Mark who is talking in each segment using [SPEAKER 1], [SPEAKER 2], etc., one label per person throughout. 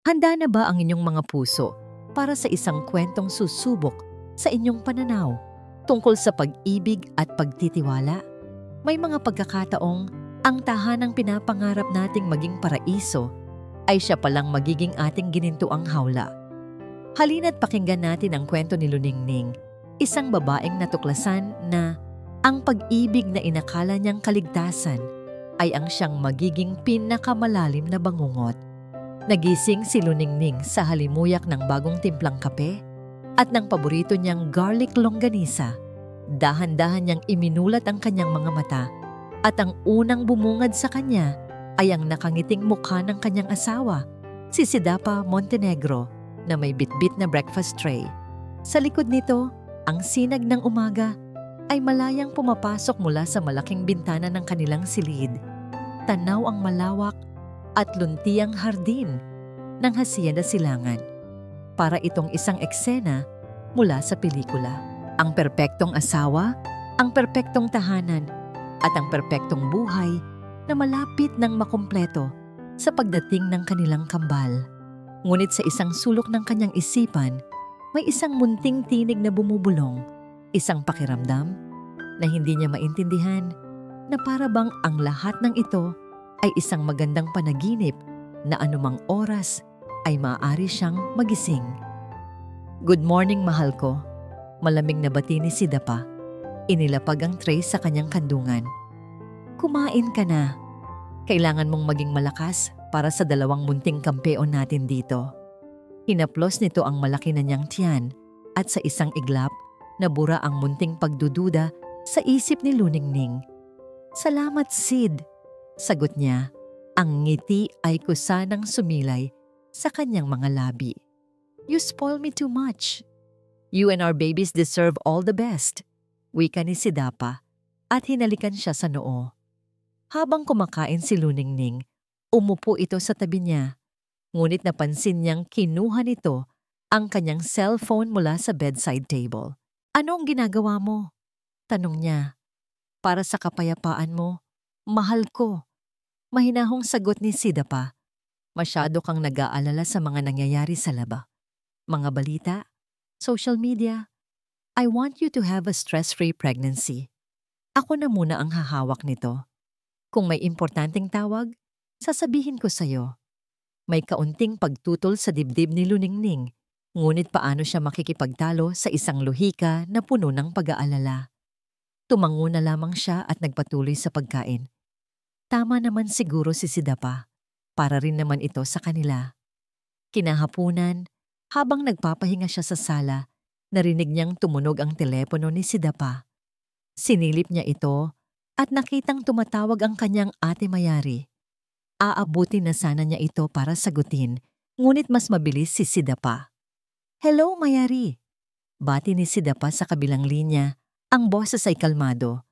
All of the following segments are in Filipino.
[SPEAKER 1] Handa na ba ang inyong mga puso para sa isang kwentong susubok sa inyong pananaw tungkol sa pag-ibig at pagtitiwala? May mga pagkakataong ang tahanang pinapangarap nating maging paraiso ay siya palang magiging ating ginintuang hawla. Halina't pakinggan natin ang kwento ni Luningning, isang babaeng natuklasan na ang pag-ibig na inakala niyang kaligtasan ay ang siyang magiging pinakamalalim na bangungot. Nagising si Luningning sa halimuyak ng bagong timplang kape at ng paborito niyang garlic longganisa. Dahan-dahan niyang iminulat ang kanyang mga mata at ang unang bumungad sa kanya ay ang nakangiting mukha ng kanyang asawa, si Sidapa Montenegro, na may bitbit na breakfast tray. Sa likod nito, ang sinag ng umaga ay malayang pumapasok mula sa malaking bintana ng kanilang silid. Tanaw ang malawak at luntiang hardin ng Hacienda Silangan. Para itong isang eksena mula sa pelikula. Ang perpektong asawa, ang perpektong tahanan, at ang perpektong buhay na malapit ng makumpleto sa pagdating ng kanilang kambal. Ngunit sa isang sulok ng kanyang isipan, may isang munting tinig na bumubulong, isang pakiramdam na hindi niya maintindihan, na para bang ang lahat ng ito ay isang magandang panaginip na anumang oras ay maaari siyang magising. "Good morning, mahal ko." Malamig na bati ni Sidapa. Inilapag ang tray sa kanyang kandungan. "Kumain ka na. Kailangan mong maging malakas para sa dalawang munting kampeon natin dito." Hinaplos nito ang malaki na niyang tiyan at sa isang iglap, nabura ang munting pagdududa sa isip ni Luningning. "Salamat, Sid," sagot niya. Ang ngiti ay kusanang sumilay sa kanyang mga labi. "You spoil me too much. You and our babies deserve all the best," wika ni Sidapa at hinalikan siya sa noo. Habang kumakain si Luningning, umupo ito sa tabi niya. Ngunit napansin niyang kinuha nito ang kanyang cellphone mula sa bedside table. "Ano ang ginagawa mo?" tanong niya. "Para sa kapayapaan mo, mahal ko," mahinahong sagot ni Sidapa. "Masyado kang nag-aalala sa mga nangyayari sa laba. Mga balita, social media. I want you to have a stress-free pregnancy. Ako na muna ang hahawak nito. Kung may importanteng tawag, sasabihin ko sa'yo." May kaunting pagtutol sa dibdib ni Luningning, ngunit paano siya makikipagtalo sa isang lohika na puno ng pag-aalala? Tumango na lamang siya at nagpatuloy sa pagkain. Tama naman siguro si Sidapa. Para rin naman ito sa kanila. Kinahapunan, habang nagpapahinga siya sa sala, narinig niyang tumunog ang telepono ni Sidapa. Sinilip niya ito at nakitang tumatawag ang kanyang ate Mayari. Aabutin na sana niya ito para sagutin, ngunit mas mabilis si Sidapa. "Hello, Mayari." Bati ni Sidapa sa kabilang linya. Ang boses ay kalmado.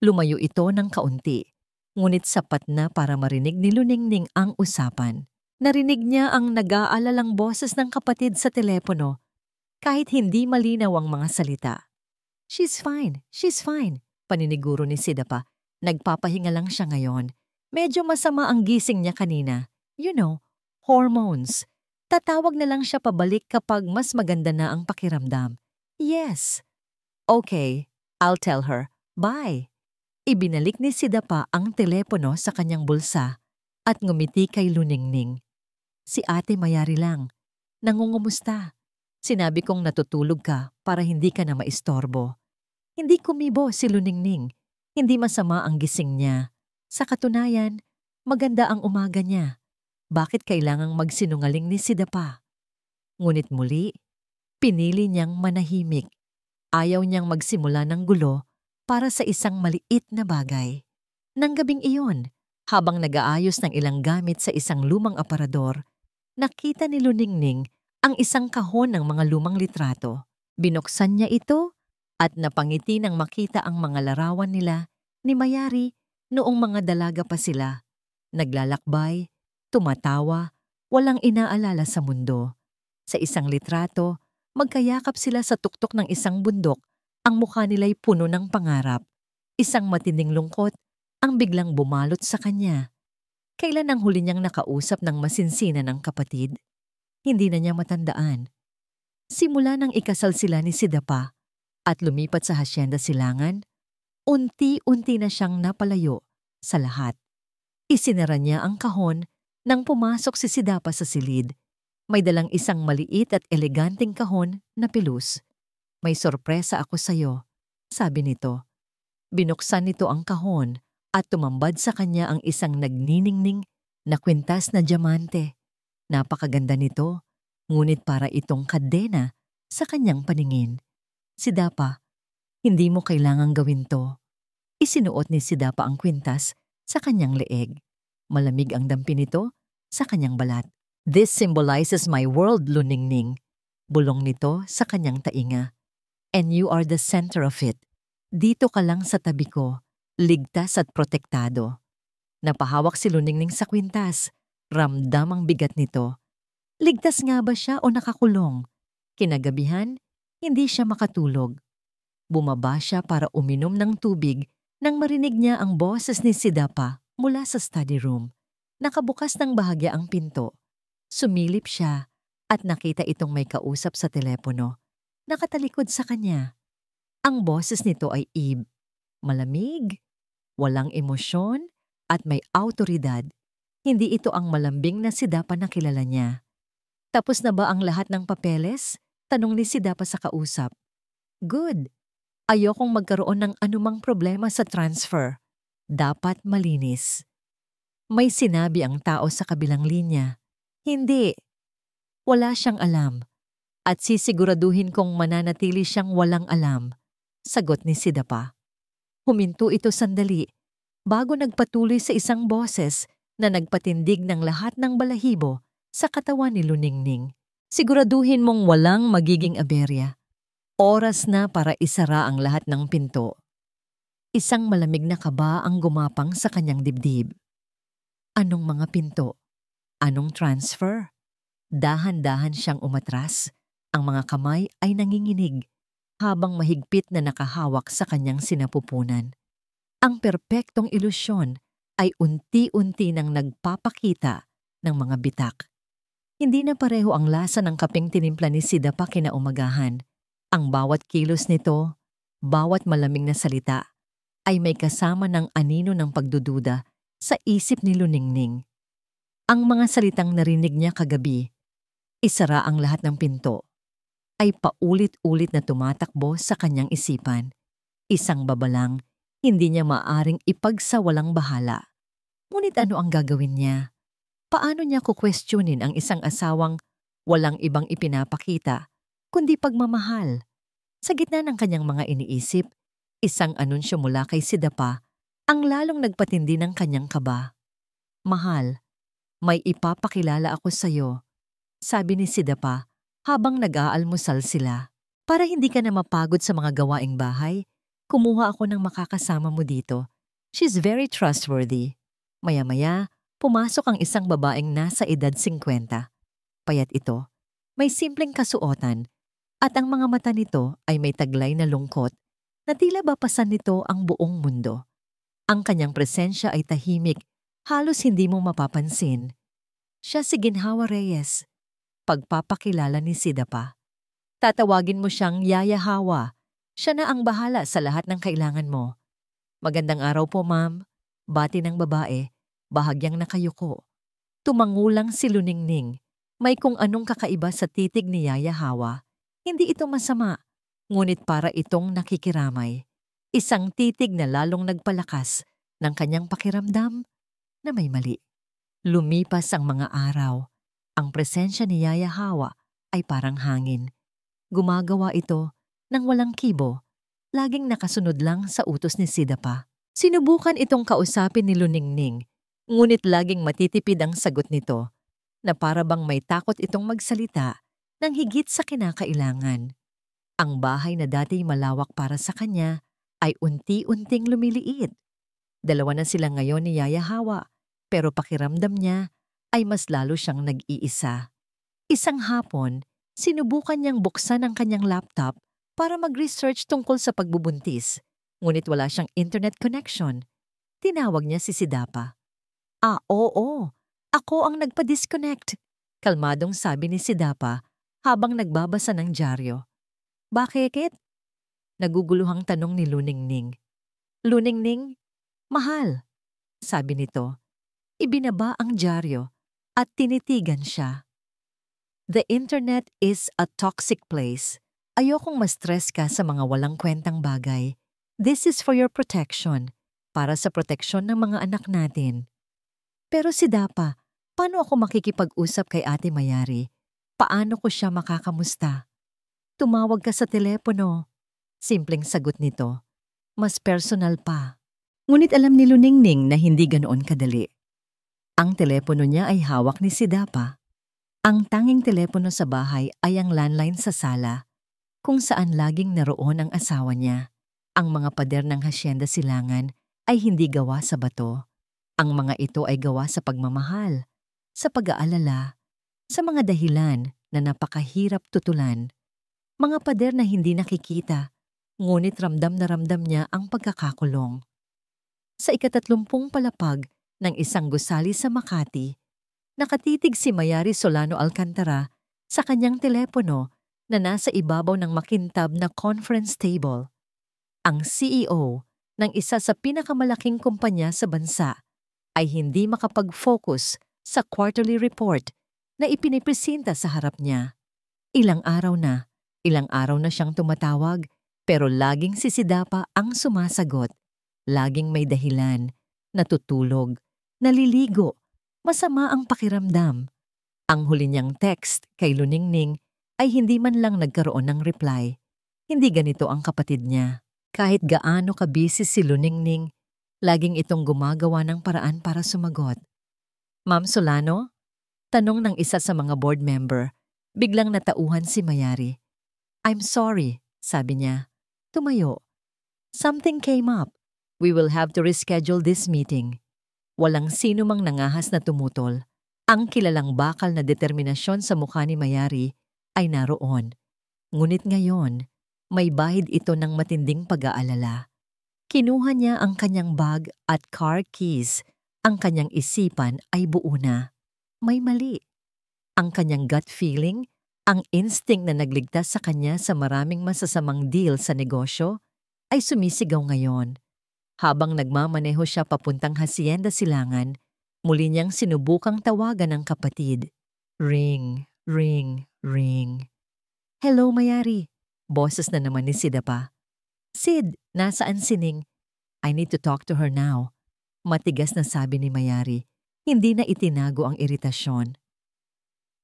[SPEAKER 1] Lumayo ito ng kaunti, ngunit sapat na para marinig ni Luningning ang usapan. Narinig niya ang nag-aalalang boses ng kapatid sa telepono, kahit hindi malinaw ang mga salita. She's fine, paniniguro ni Sidapa. Nagpapahinga lang siya ngayon. Medyo masama ang gising niya kanina. You know, hormones. Tatawag na lang siya pabalik kapag mas maganda na ang pakiramdam. "Yes." "Okay, I'll tell her. Bye." Ibinalik ni Sidapa ang telepono sa kanyang bulsa at ngumiti kay Luningning. "Si Ate Mayari lang. Nangungumusta. Sinabi kong natutulog ka para hindi ka na maistorbo." Hindi kumibo si Luningning. Hindi masama ang gising niya. Sa katunayan, maganda ang umaga niya. Bakit kailangang magsinungaling ni Sidapa? Ngunit muli, pinili niyang manahimik. Ayaw niyang magsimula ng gulo para sa isang maliit na bagay. Nang gabing iyon, habang nag-aayos ng ilang gamit sa isang lumang aparador, nakita ni Luningning ang isang kahon ng mga lumang litrato. Binuksan niya ito at napangiti nang makita ang mga larawan nila ni Mayari noong mga dalaga pa sila. Naglalakbay, tumatawa, walang inaalala sa mundo. Sa isang litrato, magkayakap sila sa tuktok ng isang bundok. Ang mukha nila'y puno ng pangarap. Isang matinding lungkot ang biglang bumalot sa kanya. Kailan ang huli niyang nakausap ng masinsinan ng kapatid? hindi na niya matandaan. Simula nang ikasal sila ni Sidapa at lumipat sa Hacienda Silangan, unti-unti na siyang napalayo sa lahat. Isinara niya ang kahon nang pumasok si Sidapa sa silid. May dalang isang maliit at eleganteng kahon na pilus. "May sorpresa ako sa'yo," sabi nito. Binuksan nito ang kahon at tumambad sa kanya ang isang nagniningning na kwintas na diamante. Napakaganda nito, ngunit para itong kadena sa kanyang paningin. "Sidapa, hindi mo kailangang gawin to." Isinuot ni Sidapa ang kwintas sa kanyang leeg. Malamig ang dampi nito sa kanyang balat. "This symbolizes my world, Luningning," bulong nito sa kanyang tainga. "And you are the center of it. Dito ka lang sa tabi ko, ligtas at protektado." Napahawak si Luningning sa kwintas. Ramdam ang bigat nito. Ligtas nga ba siya o nakakulong? Kinagabihan, hindi siya makatulog. Bumaba siya para uminom ng tubig nang marinig niya ang boses ni Sidapa mula sa study room. Nakabukas ng bahagya ang pinto. Sumilip siya at nakita itong may kausap sa telepono. Nakatalikod sa kanya. Ang boses nito ay Eve. Malamig, walang emosyon, at may awtoridad. Hindi ito ang malambing na Sidapa na kilala niya. "Tapos na ba ang lahat ng papeles?" tanong ni Sidapa sa kausap. "Good. Ayokong magkaroon ng anumang problema sa transfer. Dapat malinis." May sinabi ang tao sa kabilang linya. "Hindi. Wala siyang alam. At sisiguraduhin kong mananatili siyang walang alam," sagot ni Sidapa. Huminto ito sandali bago nagpatuloy sa isang boses na nagpatindig ng lahat ng balahibo sa katawan ni Luningning. "Siguraduhin mong walang magiging aberya. Oras na para isara ang lahat ng pinto." Isang malamig na kaba ang gumapang sa kanyang dibdib. Anong mga pinto? Anong transfer? Dahan-dahan siyang umatras. Ang mga kamay ay nanginginig habang mahigpit na nakahawak sa kanyang sinapupunan. Ang perpektong ilusyon ay unti-unti nang nagpapakita ng mga bitak. Hindi na pareho ang lasa ng kapeng tinimpla ni Sidapa kinaumagahan. Ang bawat kilos nito, bawat malamig na salita, ay may kasama ng anino ng pagdududa sa isip ni Luningning. Ang mga salitang narinig niya kagabi, "Isara ang lahat ng pinto," ay paulit-ulit na tumatakbo sa kanyang isipan. Isang babalang, hindi niya maaring ipagsawalang bahala. Ngunit ano ang gagawin niya? Paano niya kukwestiyonin ang isang asawang walang ibang ipinapakita kundi pagmamahal? Sa gitna ng kanyang mga iniisip, isang anunsyo mula kay Sidapa ang lalong nagpatindi ng kanyang kaba. "Mahal, may ipapakilala ako sa'yo," sabi ni Sidapa habang nag-aalmusal sila. "Para hindi ka na mapagod sa mga gawaing bahay, kumuha ako ng makakasama mo dito. She's very trustworthy." Maya-maya, pumasok ang isang babaeng nasa edad 50. Payat ito, may simpleng kasuotan, at ang mga mata nito ay may taglay na lungkot na tila bapasan nito ang buong mundo. Ang kanyang presensya ay tahimik, halos hindi mo mapapansin. Siya si Ginhawa Reyes, pagpapakilala ni Sidapa. "Tatawagin mo siyang Yaya Hawa. Siya na ang bahala sa lahat ng kailangan mo." "Magandang araw po, ma'am," bati ng babae, bahagyang nakayuko. Tumangulang si Luningning. May kung anong kakaiba sa titig ni Yaya Hawa. Hindi ito masama, ngunit para itong nakikiramay. Isang titig na lalong nagpalakas ng kanyang pakiramdam na may mali. Lumipas ang mga araw. Ang presensya ni Yaya Hawa ay parang hangin. Gumagawa ito ng walang kibo, laging nakasunod lang sa utos ni Sidapa. Sinubukan itong kausapin ni Luningning, ngunit laging matitipid ang sagot nito, na para bang may takot itong magsalita ng higit sa kinakailangan. Ang bahay na dati malawak para sa kanya ay unti-unting lumiliit. Dalawa na sila ngayon ni Yaya Hawa, pero pakiramdam niya ay mas lalo siyang nag-iisa. Isang hapon, sinubukan niyang buksan ang kanyang laptop para mag-research tungkol sa pagbubuntis, ngunit wala siyang internet connection. Tinawag niya si Sidapa. Oo, ako ang nagpa-disconnect." Kalmadong sabi ni Sidapa habang nagbabasa ng dyaryo. Bakit? Naguguluhang tanong ni Luningning. Luningning, mahal, sabi nito. Ibinaba ang dyaryo at tinitigan siya. The internet is a toxic place. Ayokong ma-stress ka sa mga walang kwentang bagay. This is for your protection, para sa proteksyon ng mga anak natin. Pero Sidapa, paano ako makikipag-usap kay Ate Mayari? Paano ko siya makakamusta? Tumawag ka sa telepono. Simpleng sagot nito. Mas personal pa. Ngunit alam ni Luningning na hindi ganoon kadali. Ang telepono niya ay hawak ni Sidapa. Ang tanging telepono sa bahay ay ang landline sa sala, kung saan laging naroon ang asawa niya. Ang mga pader ng Hacienda Silangan ay hindi gawa sa bato. Ang mga ito ay gawa sa pagmamahal, sa pag-aalala, sa mga dahilan na napakahirap tutulan. Mga pader na hindi nakikita, ngunit ramdam na ramdam niya ang pagkakakulong. Sa ika-30 palapag ng isang gusali sa Makati, nakatitig si Mayari Solano Alcantara sa kanyang telepono na nasa ibabaw ng makintab na conference table. Ang CEO ng isa sa pinakamalaking kumpanya sa bansa ay hindi makapag-focus sa quarterly report na ipinipresenta sa harap niya. Ilang araw na siyang tumatawag pero laging si Sidapa ang sumasagot. Laging may dahilan, natutulog, naliligo, masama ang pakiramdam. Ang huli niyang text kay Luningning ay hindi man lang nagkaroon ng reply. Hindi ganito ang kapatid niya. Kahit gaano ka-busy si Luningning, laging itong gumagawa ng paraan para sumagot. Ma'am Solano? Tanong ng isa sa mga board member. Biglang natauhan si Mayari. I'm sorry, sabi niya. Tumayo. Something came up. We will have to reschedule this meeting. Walang sino mang nangahas na tumutol. Ang kilalang bakal na determinasyon sa mukha ni Mayari ay naroon. Ngunit ngayon, may bahid ito ng matinding pag-aalala. Kinuha niya ang kanyang bag at car keys. Ang kanyang isipan ay buo na. May mali. Ang kanyang gut feeling, ang instinct na nagligtas sa kanya sa maraming masasamang deal sa negosyo, ay sumisigaw ngayon. Habang nagmamaneho siya papuntang Hacienda Silangan, muli niyang sinubukang tawagan ng kapatid. Ring, ring, ring. Hello, Mayari. Boses na naman ni Sidapa. Sid, nasaan si Ning? I need to talk to her now. Matigas na sabi ni Mayari. Hindi na itinago ang iritasyon.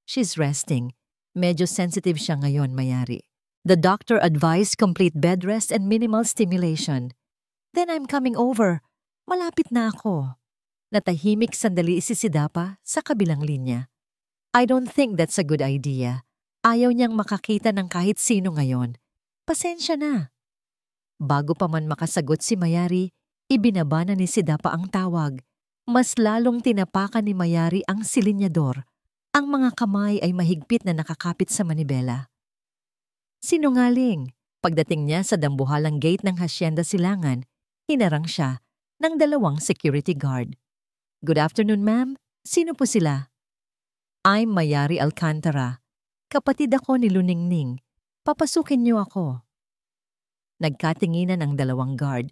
[SPEAKER 1] She's resting. Medyo sensitive siya ngayon, Mayari. The doctor advised complete bed rest and minimal stimulation. Then I'm coming over. Malapit na ako. Natahimik sandali si Sidapa sa kabilang linya. I don't think that's a good idea. Ayaw niyang makakita ng kahit sino ngayon. Pasensya na. Bago pa man makasagot si Mayari, ibinaba na ni Sidapa ang tawag. Mas lalong tinapakan ni Mayari ang silinyador. Ang mga kamay ay mahigpit na nakakapit sa manibela. Sinungaling. Pagdating niya sa dambuhalang gate ng Hacienda Silangan, hinarang siya ng 2 security guard. Good afternoon, ma'am. Sino po sila? I'm Mayari Alcantara. Kapatid ako ni Luningning. Papasukin niyo ako. Nagkatinginan ang 2 guard.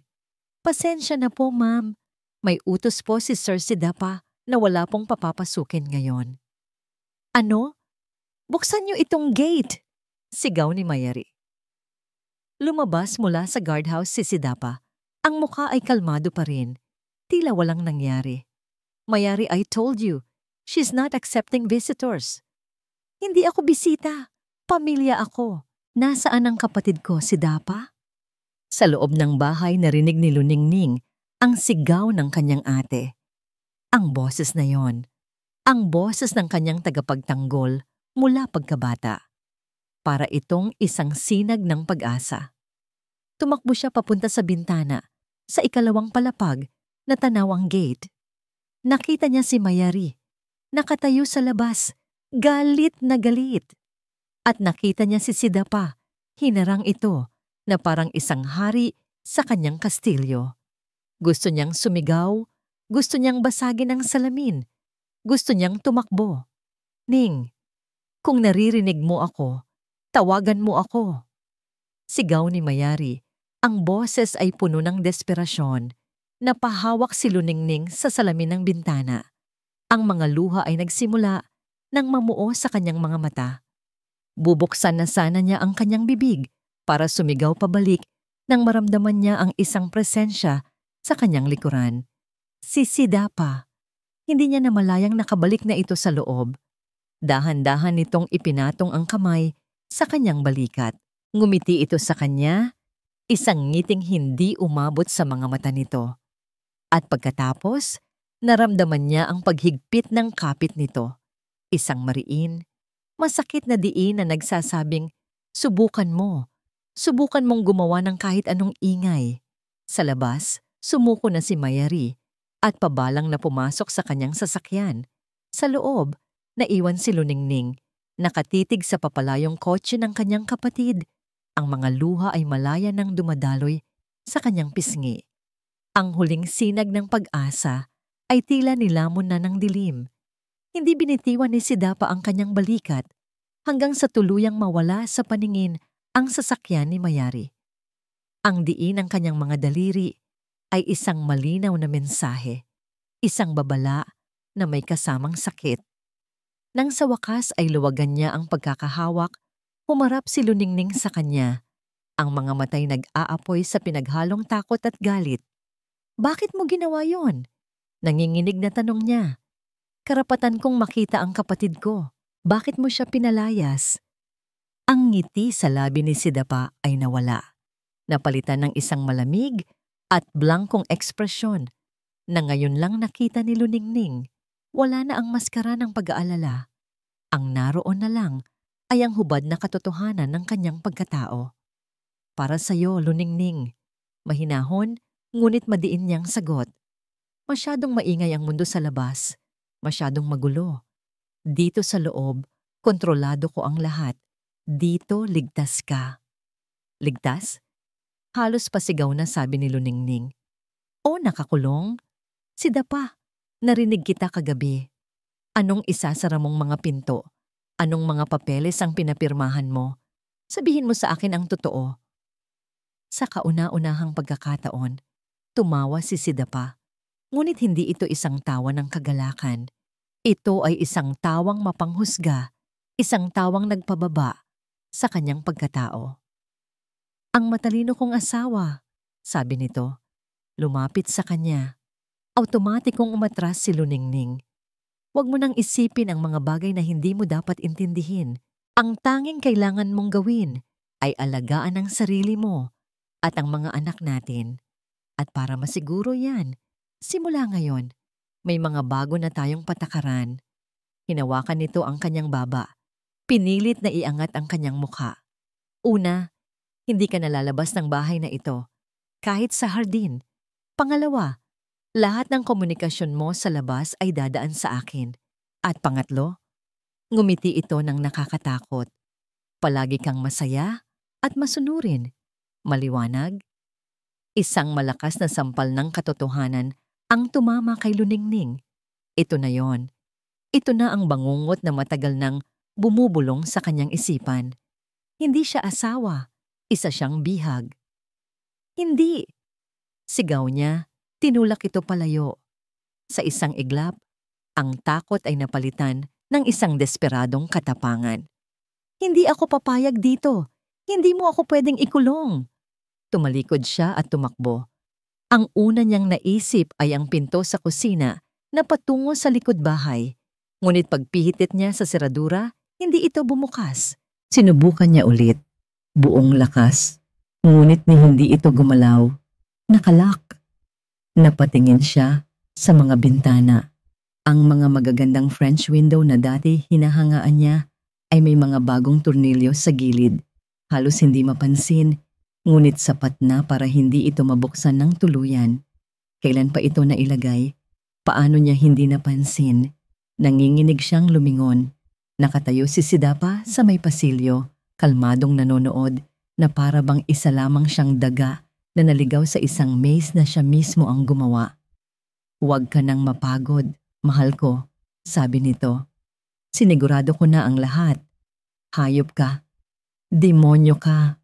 [SPEAKER 1] Pasensya na po, ma'am. May utos po si Sir Sidapa na wala pong papapasukin ngayon. Ano? Buksan niyo itong gate! Sigaw ni Mayari. Lumabas mula sa guardhouse si Sidapa. Ang mukha ay kalmado pa rin. Tila walang nangyari. Mayari, I told you, she's not accepting visitors. Hindi ako bisita. Pamilya ako. Nasaan ang kapatid ko, Sidapa? Sa loob ng bahay narinig ni Luningning ang sigaw ng kanyang ate. Ang boses na yon. Ang boses ng kanyang tagapagtanggol mula pagkabata. Para itong isang sinag ng pag-asa. Tumakbo siya papunta sa bintana, sa ikalawang palapag na tanaw ang gate. Nakita niya si Mayari, nakatayo sa labas, galit na galit. At nakita niya si Sidapa, hinarang ito na parang isang hari sa kanyang kastilyo. Gusto niyang sumigaw, gusto niyang basagin ang salamin, gusto niyang tumakbo. Ning, Kung naririnig mo ako, tawagan mo ako. Sigaw ni Mayari. Ang boses ay puno ng desperasyon. Napahawak si Luningning sa salamin ng bintana. Ang mga luha ay nagsimula nang mamuo sa kanyang mga mata. Bubuksan na sana niya ang kanyang bibig para sumigaw pabalik nang maramdaman niya ang isang presensya sa kanyang likuran. Si Sidapa. Hindi niya namalayang nakabalik na ito sa loob. Dahan-dahan nitong ipinatong ang kamay sa kanyang balikat. Ngumiti ito sa kanya, isang ngiting hindi umabot sa mga mata nito. At pagkatapos, naramdaman niya ang paghigpit ng kapit nito. Isang mariin, masakit na diin na nagsasabing, subukan mong gumawa ng kahit anong ingay. Sa labas, sumuko na si Mayari at pabalang na pumasok sa kanyang sasakyan. Sa loob, naiwan si Luningning, nakatitig sa papalayong kotse ng kanyang kapatid. Ang mga luha ay malaya nang dumadaloy sa kanyang pisngi. Ang huling sinag ng pag-asa ay tila nilamon na ng dilim. Hindi binitiwan ni Sidapa ang kanyang balikat hanggang sa tuluyang mawala sa paningin ang sasakyan ni Mayari. Ang diin ng kanyang mga daliri ay isang malinaw na mensahe, isang babala na may kasamang sakit. Nang sa wakas ay luwagan niya ang pagkakahawak, humarap si Luningning sa kanya. Ang mga matay nag-aapoy sa pinaghalong takot at galit. Bakit mo ginawa yon? Nanginginig na tanong niya. Karapatan kong makita ang kapatid ko. Bakit mo siya pinalayas? Ang ngiti sa labi ni Sidapa ay nawala. Napalitan ng isang malamig at blankong ekspresyon na ngayon lang nakita ni Luningning. Wala na ang maskara ng pag-aalala. Ang naroon na lang ay ang hubad na katotohanan ng kanyang pagkatao. Para sa'yo, Luningning. Mahinahon, ngunit madiin niyang sagot. Masyadong maingay ang mundo sa labas. Masyadong magulo. Dito sa loob, kontrolado ko ang lahat. Dito, ligtas ka. Ligtas? Halos pasigaw na sabi ni Luningning. O nakakulong? Sidapa, narinig kita kagabi. Anong isasara mong mga pinto? Anong mga papeles ang pinapirmahan mo? Sabihin mo sa akin ang totoo. Sa kauna-unahang pagkakataon, tumawa si Sidapa. Ngunit hindi ito isang tawa ng kagalakan. Ito ay isang tawang mapanghusga, isang tawang nagpababa sa kanyang pagkatao. Ang matalino kong asawa, sabi nito. Lumapit sa kanya. Automatikong umatras si Luningning. Huwag mo nang isipin ang mga bagay na hindi mo dapat intindihin. Ang tanging kailangan mong gawin ay alagaan ang sarili mo at ang mga anak natin. At para masiguro yan, simula ngayon, may mga bago na tayong patakaran. Hinawakan nito ang kanyang baba. Pinilit na iangat ang kanyang mukha. Una, hindi ka nalalabas ng bahay na ito, kahit sa hardin. Pangalawa, lahat ng komunikasyon mo sa labas ay dadaan sa akin. At pangatlo, ngumiti ito ng nakakatakot. Palagi kang masaya at masunurin. Maliwanag? Isang malakas na sampal ng katotohanan ang tumama kay Luningning. Ito na yon. Ito na ang bangungot na matagal nang bumubulong sa kanyang isipan. Hindi siya asawa, isa siyang bihag. Hindi! Sigaw niya, tinulak ito palayo. Sa isang iglap, ang takot ay napalitan ng isang desperadong katapangan. Hindi ako papayag dito. Hindi mo ako pwedeng ikulong. Tumalikod siya at tumakbo. Ang una niyang naisip ay ang pinto sa kusina na patungo sa likod bahay. Ngunit pagpihitit niya sa seradura, hindi ito bumukas. Sinubukan niya ulit. Buong lakas. Ngunit hindi ito gumalaw. Nakalak. Napatingin siya sa mga bintana. Ang mga magagandang French window na dati hinahangaan niya ay may mga bagong tornilyo sa gilid. Halos hindi mapansin. Ngunit sapat na para hindi ito mabuksan ng tuluyan. Kailan pa ito nailagay? Paano niya hindi napansin? Nanginginig siyang lumingon. Nakatayo si Sidapa sa may pasilyo, kalmadong nanonood na para bang isa lamang siyang daga na naligaw sa isang maze na siya mismo ang gumawa. Huwag ka nang mapagod, mahal ko, sabi nito. Sinigurado ko na ang lahat. Hayop ka. Demonyo ka.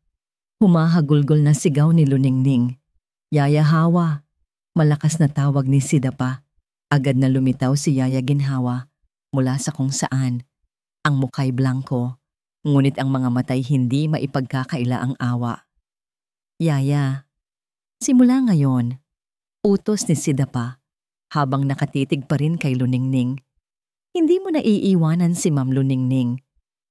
[SPEAKER 1] Humahagulgol na sigaw ni Luningning. Yaya Hawa. Malakas na tawag ni Sidapa. Agad na lumitaw si Yaya Ginhawa mula sa kung saan. Ang mukhay blanko, ngunit ang mga matay hindi maipagkakaila ang awa. Yaya, simula ngayon, utos ni Sidapa habang nakatitig pa rin kay Luningning. Hindi mo na iiwanan si Ma'am Luningning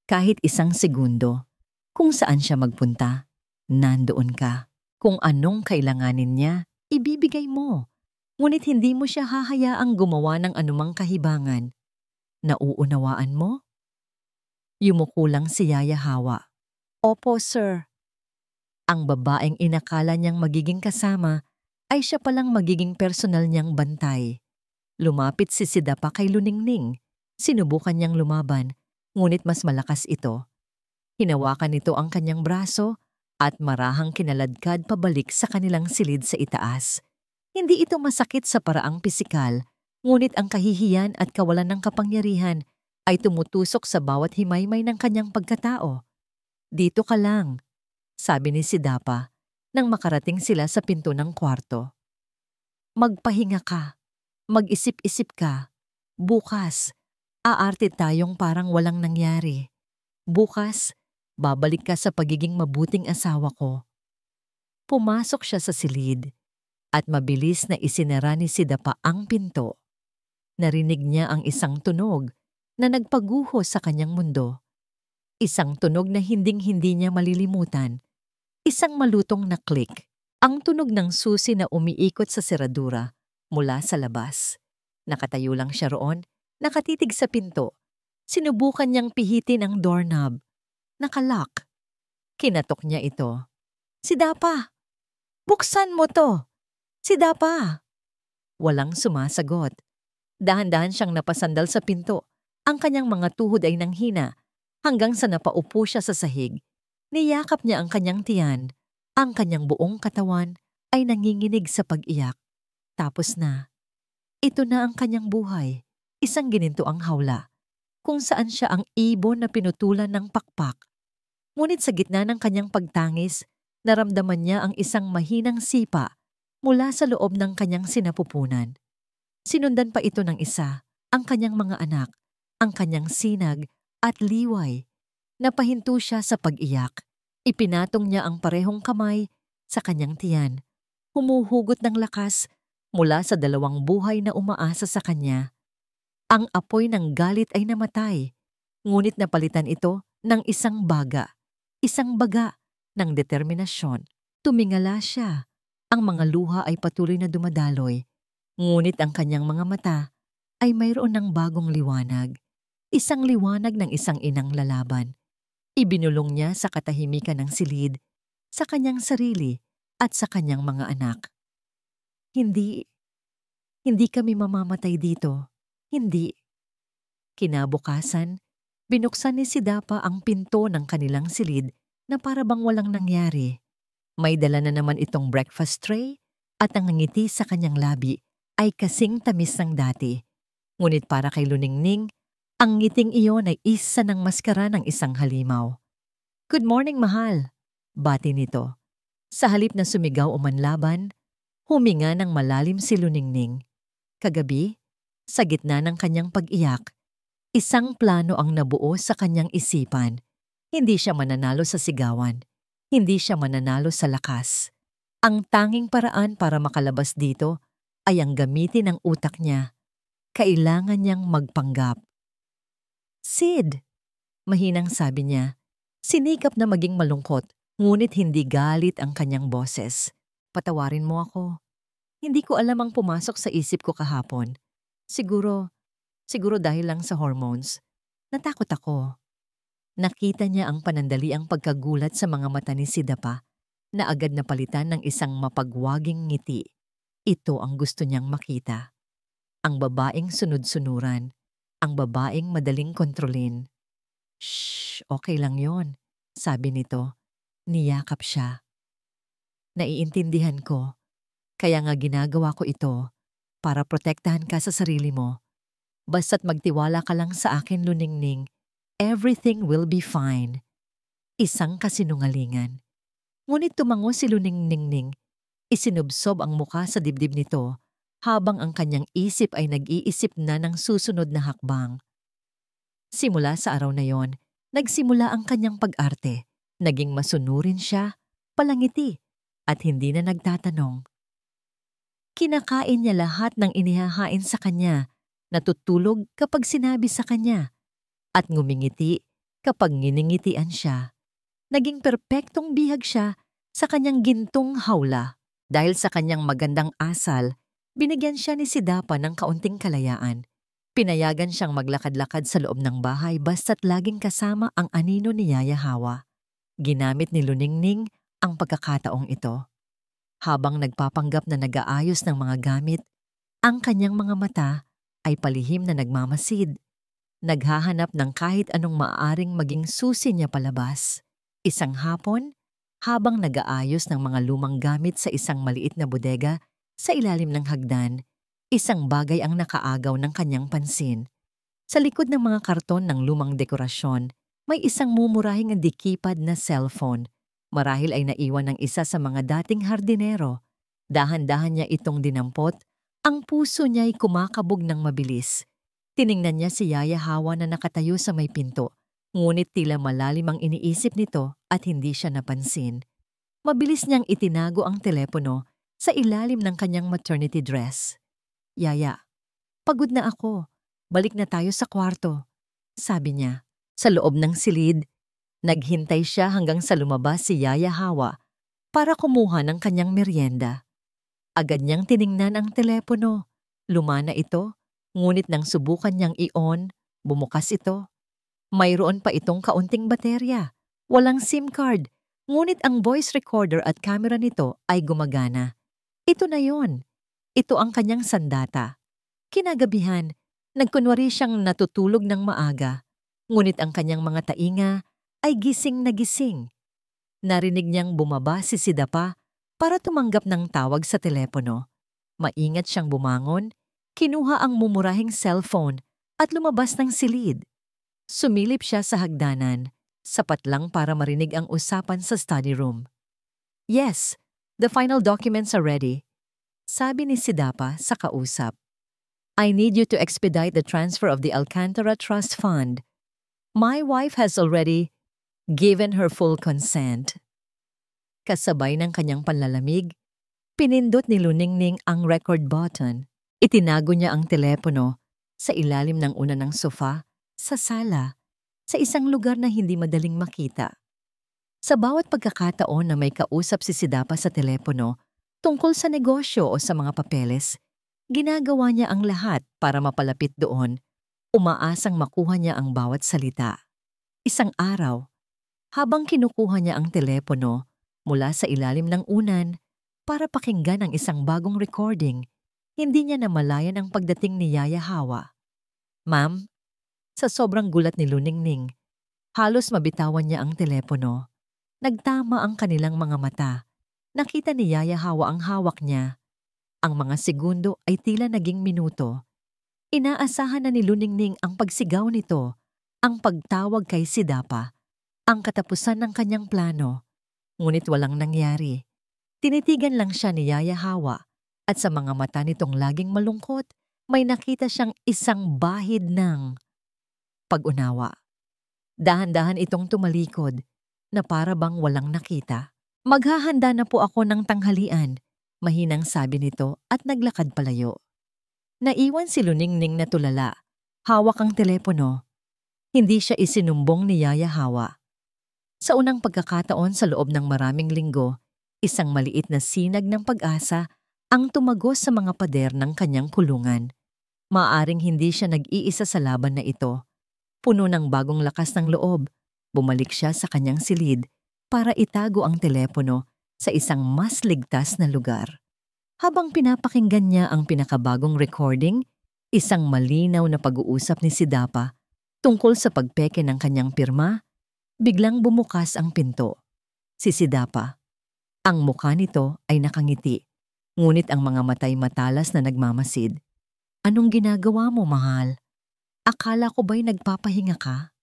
[SPEAKER 1] kahit isang segundo. Kung saan siya magpunta, nandoon ka. Kung anong kailanganin niya, ibibigay mo. Ngunit hindi mo siya hahayaang gumawa ng anumang kahibangan. Nauunawaan mo? Yumuko lang si Yaya Hawa. Opo, sir. Ang babaeng inakala niyang magiging kasama ay siya palang magiging personal niyang bantay. Lumapit si Sidapa kay Luningning. Sinubukan niyang lumaban, ngunit mas malakas ito. Hinawakan nito ang kanyang braso at marahang kinaladkad pabalik sa kanilang silid sa itaas. Hindi ito masakit sa paraang pisikal, ngunit ang kahihiyan at kawalan ng kapangyarihan ay tumutusok sa bawat himaymay ng kanyang pagkatao. Dito ka lang, sabi ni Sidapa nang makarating sila sa pinto ng kwarto. Magpahinga ka, mag-isip-isip ka. Bukas, aarte tayong parang walang nangyari. Bukas, babalik ka sa pagiging mabuting asawa ko. Pumasok siya sa silid at mabilis na isinara ni Sidapa ang pinto. Narinig niya ang isang tunog na nagpaguho sa kanyang mundo. Isang tunog na hinding-hindi niya malilimutan. Isang malutong na click. Ang tunog ng susi na umiikot sa seradura mula sa labas. Nakatayo lang siya roon, nakatitig sa pinto. Sinubukan niyang pihitin ang doorknob. Nakalock. Kinatok niya ito. Sidapa! Buksan mo to! Sidapa! Walang sumasagot. Dahan-dahan siyang napasandal sa pinto. Ang kanyang mga tuhod ay nanghina hanggang sa napaupo siya sa sahig. Niyakap niya ang kanyang tiyan. Ang kanyang buong katawan ay nanginginig sa pag-iyak. Tapos na. Ito na ang kanyang buhay. Isang ginintuang hawla kung saan siya ang ibon na pinutulan ng pakpak. Ngunit sa gitna ng kanyang pagtangis, naramdaman niya ang isang mahinang sipa mula sa loob ng kanyang sinapupunan. Sinundan pa ito ng isa, ang kanyang mga anak, ang kanyang sinag at liway. Napahinto siya sa pag-iyak. Ipinatong niya ang parehong kamay sa kanyang tiyan. Humuhugot ng lakas mula sa dalawang buhay na umaasa sa kanya. Ang apoy ng galit ay namatay, ngunit napalitan ito ng isang baga. Isang baga ng determinasyon. Tumingala siya. Ang mga luha ay patuloy na dumadaloy, ngunit ang kanyang mga mata ay mayroon ng bagong liwanag. Isang liwanag ng isang inang lalaban. Ibinulong niya sa katahimikan ng silid, sa kanyang sarili at sa kanyang mga anak. Hindi kami mamamatay dito. Hindi. Kinabukasan, binuksan ni Sidapa ang pinto ng kanilang silid na para bang walang nangyari. May dala na naman itong breakfast tray at ang ngiti sa kanyang labi ay kasing tamis ng dati. Ngunit para kay Luningning, ang ngiting iyon ay isa ng maskara ng isang halimaw. Good morning, mahal, bati nito. Sa halip na sumigaw o manlaban, huminga ng malalim si Luningning. Kagabi, sa gitna ng kanyang pag-iyak, isang plano ang nabuo sa kanyang isipan. Hindi siya mananalo sa sigawan. Hindi siya mananalo sa lakas. Ang tanging paraan para makalabas dito ay ang gamitin ng utak niya. Kailangan niyang magpanggap. Sid, mahinang sabi niya. Sinikap na maging malungkot, ngunit hindi galit ang kanyang boses. Patawarin mo ako. Hindi ko alam ang pumasok sa isip ko kahapon. Siguro dahil lang sa hormones. Natakot ako. Nakita niya ang panandaliang pagkagulat sa mga mata ni Sidapa na agad napalitan ng isang mapagwaging ngiti. Ito ang gusto niyang makita. Ang babaeng sunod-sunuran. Ang babaeng madaling kontrolin. Shh, okay lang yon, sabi nito. Niyakap siya. Naiintindihan ko. Kaya nga ginagawa ko ito para protektahan ka sa sarili mo. Basta't magtiwala ka lang sa akin, Luningning. everything will be fine. Isang kasinungalingan. Ngunit tumango si Luningning. Isinubsob ang muka sa dibdib nito habang ang kanyang isip ay nag-iisip na ng susunod na hakbang. Simula sa araw na yon, nagsimula ang kanyang pag-arte. Naging masunurin siya, palangiti, at hindi na nagtatanong. Kinakain niya lahat ng inihahain sa kanya, natutulog kapag sinabi sa kanya, at ngumingiti kapag nginingitian siya. Naging perpektong bihag siya sa kanyang gintong hawla. Dahil sa kanyang magandang asal, binigyan siya ni Sidapa ng kaunting kalayaan. Pinayagan siyang maglakad-lakad sa loob ng bahay basta't laging kasama ang anino ni Yaya Hawa. Ginamit ni Luningning ang pagkakataong ito. Habang nagpapanggap na nag-aayos ng mga gamit, ang kanyang mga mata ay palihim na nagmamasid. Naghahanap ng kahit anong maaaring maging susi niya palabas. Isang hapon, habang nag-aayos ng mga lumang gamit sa isang maliit na bodega sa ilalim ng hagdan, isang bagay ang nakaagaw ng kanyang pansin. Sa likod ng mga karton ng lumang dekorasyon, may isang mumurahing dikipad na cellphone. Marahil ay naiwan ng isa sa mga dating hardinero. Dahan-dahan niya itong dinampot, ang puso niya ay kumakabog ng mabilis. Tiningnan niya si Yaya Hawa na nakatayo sa may pinto. Ngunit tila malalim ang iniisip nito at hindi siya napansin. Mabilis niyang itinago ang telepono sa ilalim ng kanyang maternity dress. "Yaya, pagod na ako. Balik na tayo sa kwarto," sabi niya. Sa loob ng silid, naghintay siya hanggang sa lumabas si Yaya Hawa para kumuha ng kanyang merienda. Agad niyang tiningnan ang telepono. Lumana ito, ngunit nang subukan niyang i-on, bumukas ito. Mayroon pa itong kaunting baterya. Walang SIM card, ngunit ang voice recorder at camera nito ay gumagana. Ito na yon. Ito ang kanyang sandata. Kinagabihan, nagkunwari siyang natutulog ng maaga, ngunit ang kanyang mga tainga ay gising na gising. Narinig niyang bumaba si Sidapa para tumanggap ng tawag sa telepono. Maingat siyang bumangon, kinuha ang mumurahing cellphone at lumabas ng silid. Sumilip siya sa hagdanan, sapat lang para marinig ang usapan sa study room. "Yes, the final documents are ready," sabi ni Sidapa sa kausap. "I need you to expedite the transfer of the Alcantara Trust Fund. My wife has already given her full consent." Kasabay ng kanyang panlalamig, pinindot ni Luningning ang record button. Itinago niya ang telepono sa ilalim ng una ng sofa, sa sala, sa isang lugar na hindi madaling makita. Sa bawat pagkakataon na may kausap si Sidapa sa telepono tungkol sa negosyo o sa mga papeles, ginagawa niya ang lahat para mapalapit doon, umaasang makuha niya ang bawat salita. Isang araw, habang kinukuha niya ang telepono mula sa ilalim ng unan para pakinggan ang isang bagong recording, hindi niya namalayan ang pagdating ni Yaya Hawa. "Ma'am," sa sobrang gulat ni Luningning, halos mabitawan niya ang telepono. Nagtama ang kanilang mga mata. Nakita ni Yaya Hawa ang hawak niya. Ang mga segundo ay tila naging minuto. Inaasahan na ni Luningning ang pagsigaw nito, ang pagtawag kay Sidapa, ang katapusan ng kanyang plano. Ngunit walang nangyari. Tinitigan lang siya ni Yaya Hawa at sa mga mata nitong laging malungkot, may nakita siyang isang bahid ng pag-unawa. Dahan-dahan itong tumalikod na para bang walang nakita. "Maghahanda na po ako ng tanghalian," mahinang sabi nito at naglakad palayo. Naiwan si Luningning na tulala. Hawak ang telepono. Hindi siya isinumbong ni Yaya Hawa. Sa unang pagkakataon sa loob ng maraming linggo, isang maliit na sinag ng pag-asa ang tumagos sa mga pader ng kanyang kulungan. Maaring hindi siya nag-iisa sa laban na ito. Puno ng bagong lakas ng loob, bumalik siya sa kanyang silid para itago ang telepono sa isang mas ligtas na lugar. Habang pinapakinggan niya ang pinakabagong recording, isang malinaw na pag-uusap ni Sidapa tungkol sa pagpeke ng kanyang pirma, biglang bumukas ang pinto. Si Sidapa. Ang mukha nito ay nakangiti, ngunit ang mga matay matalas na nagmamasid. "Anong ginagawa mo, mahal? Akala ko ba'y nagpapahinga ka?"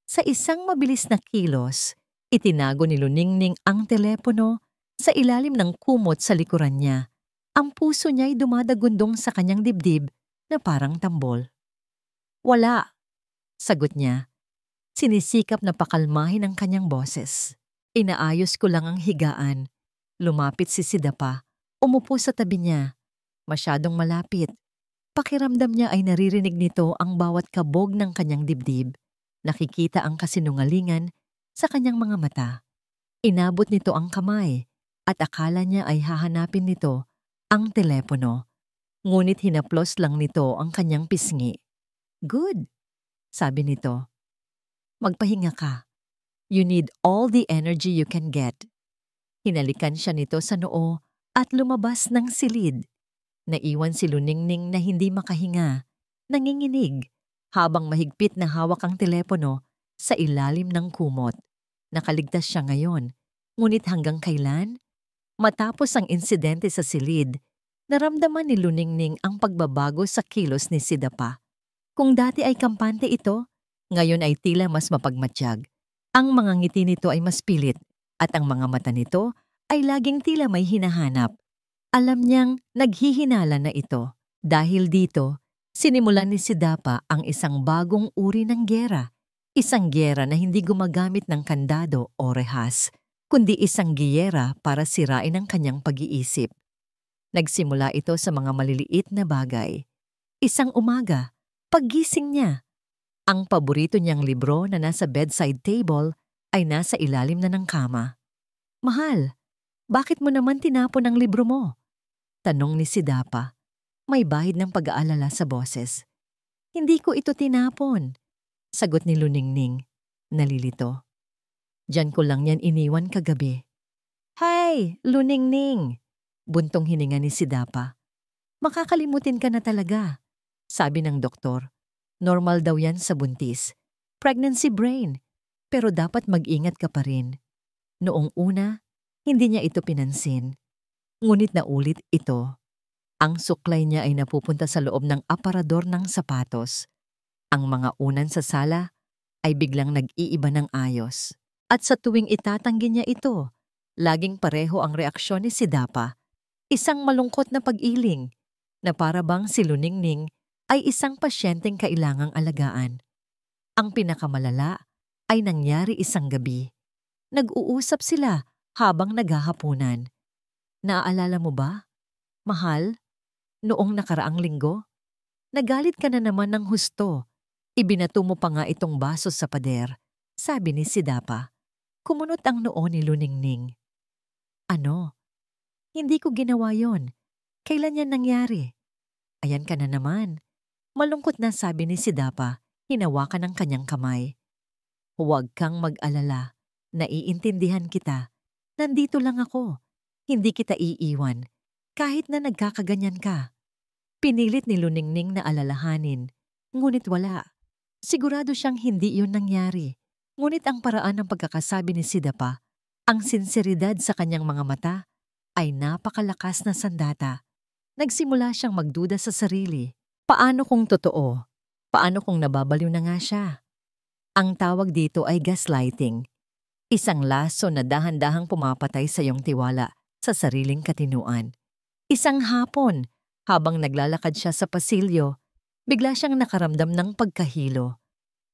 [SPEAKER 1] Sa isang mabilis na kilos, itinago ni Luningning ang telepono sa ilalim ng kumot sa likuran niya. Ang puso niya'y dumadagundong sa kanyang dibdib na parang tambol. Wala, sagot niya. Sinisikap na pakalmahin ang kanyang boses. Inaayos ko lang ang higaan. Lumapit si Sidapa. Umupo sa tabi niya. Masyadong malapit. Pakiramdam niya ay naririnig nito ang bawat kabog ng kanyang dibdib. Nakikita ang kasinungalingan sa kanyang mga mata. Inabot nito ang kamay at akala niya ay hahanapin nito ang telepono. Ngunit hinaplos lang nito ang kanyang pisngi. Good, sabi nito. Magpahinga ka. You need all the energy you can get. Hinalikan siya nito sa noo at lumabas ng silid. Naiwan si Luningning na hindi makahinga, nanginginig, habang mahigpit na hawak ang telepono sa ilalim ng kumot. Nakaligtas siya ngayon, ngunit hanggang kailan? Matapos ang insidente sa silid, naramdaman ni Luningning ang pagbabago sa kilos ni Sidapa. Kung dati ay kampante ito, ngayon ay tila mas mapagmatsyag. Ang mga ngiti nito ay mas pilit at ang mga mata nito ay laging tila may hinahanap. Alam niyang naghihinala na ito. Dahil dito, sinimulan ni Sidapa ang isang bagong uri ng giyera. Isang giyera na hindi gumagamit ng kandado o rehas, kundi isang giyera para sirain ang kanyang pag-iisip. Nagsimula ito sa mga maliliit na bagay. Isang umaga, paggising niya, ang paborito niyang libro na nasa bedside table ay nasa ilalim na ng kama. Mahal, bakit mo naman tinapon ang libro mo? Tanong ni Sidapa. May bahid ng pag-aalala sa boses. Hindi ko ito tinapon, sagot ni Luningning. Nalilito. Diyan ko lang yan iniwan kagabi. Hey, Luningning! Buntong hininga ni Sidapa. Makakalimutin ka na talaga, sabi ng doktor. Normal daw yan sa buntis. Pregnancy brain. Pero dapat mag-ingat ka pa rin. Noong una, hindi niya ito pinansin. Ngunit naulit ito. Ang suklay niya ay napupunta sa loob ng aparador ng sapatos. Ang mga unan sa sala ay biglang nag-iiba ng ayos. At sa tuwing itatanggi niya ito, laging pareho ang reaksyon ni Sidapa. Isang malungkot na pag-iling na para bang si Luningning ay isang pasyenteng kailangang alagaan. Ang pinakamalala ay nangyari isang gabi. Nag-uusap sila habang naghahapunan. Naaalala mo ba, mahal, noong nakaraang linggo? Nagalit ka na naman ng husto. Ibinato mo pa nga itong baso sa pader, sabi ni Sidapa. Kumunot ang noo ni Luningning. Ano? Hindi ko ginawa yon. Kailan yan nangyari? Ayan ka na naman. Malungkot na, sabi ni Sidapa, hinawakan ang kanyang kamay. Huwag kang mag-alala. Naiintindihan kita. Nandito lang ako. Hindi kita iiwan, kahit na nagkakaganyan ka. Pinilit ni Luningning na alalahanin, ngunit wala. Sigurado siyang hindi iyon nangyari. Ngunit ang paraan ng pagkakasabi ni Sidapa, ang sinseridad sa kanyang mga mata, ay napakalakas na sandata. Nagsimula siyang magduda sa sarili. Paano kung totoo? Paano kung nababaliw na nga siya? Ang tawag dito ay gaslighting. Isang laso na dahan-dahang pumapatay sa iyong tiwala sa sariling katinuan. Isang hapon, habang naglalakad siya sa pasilyo, bigla siyang nakaramdam ng pagkahilo.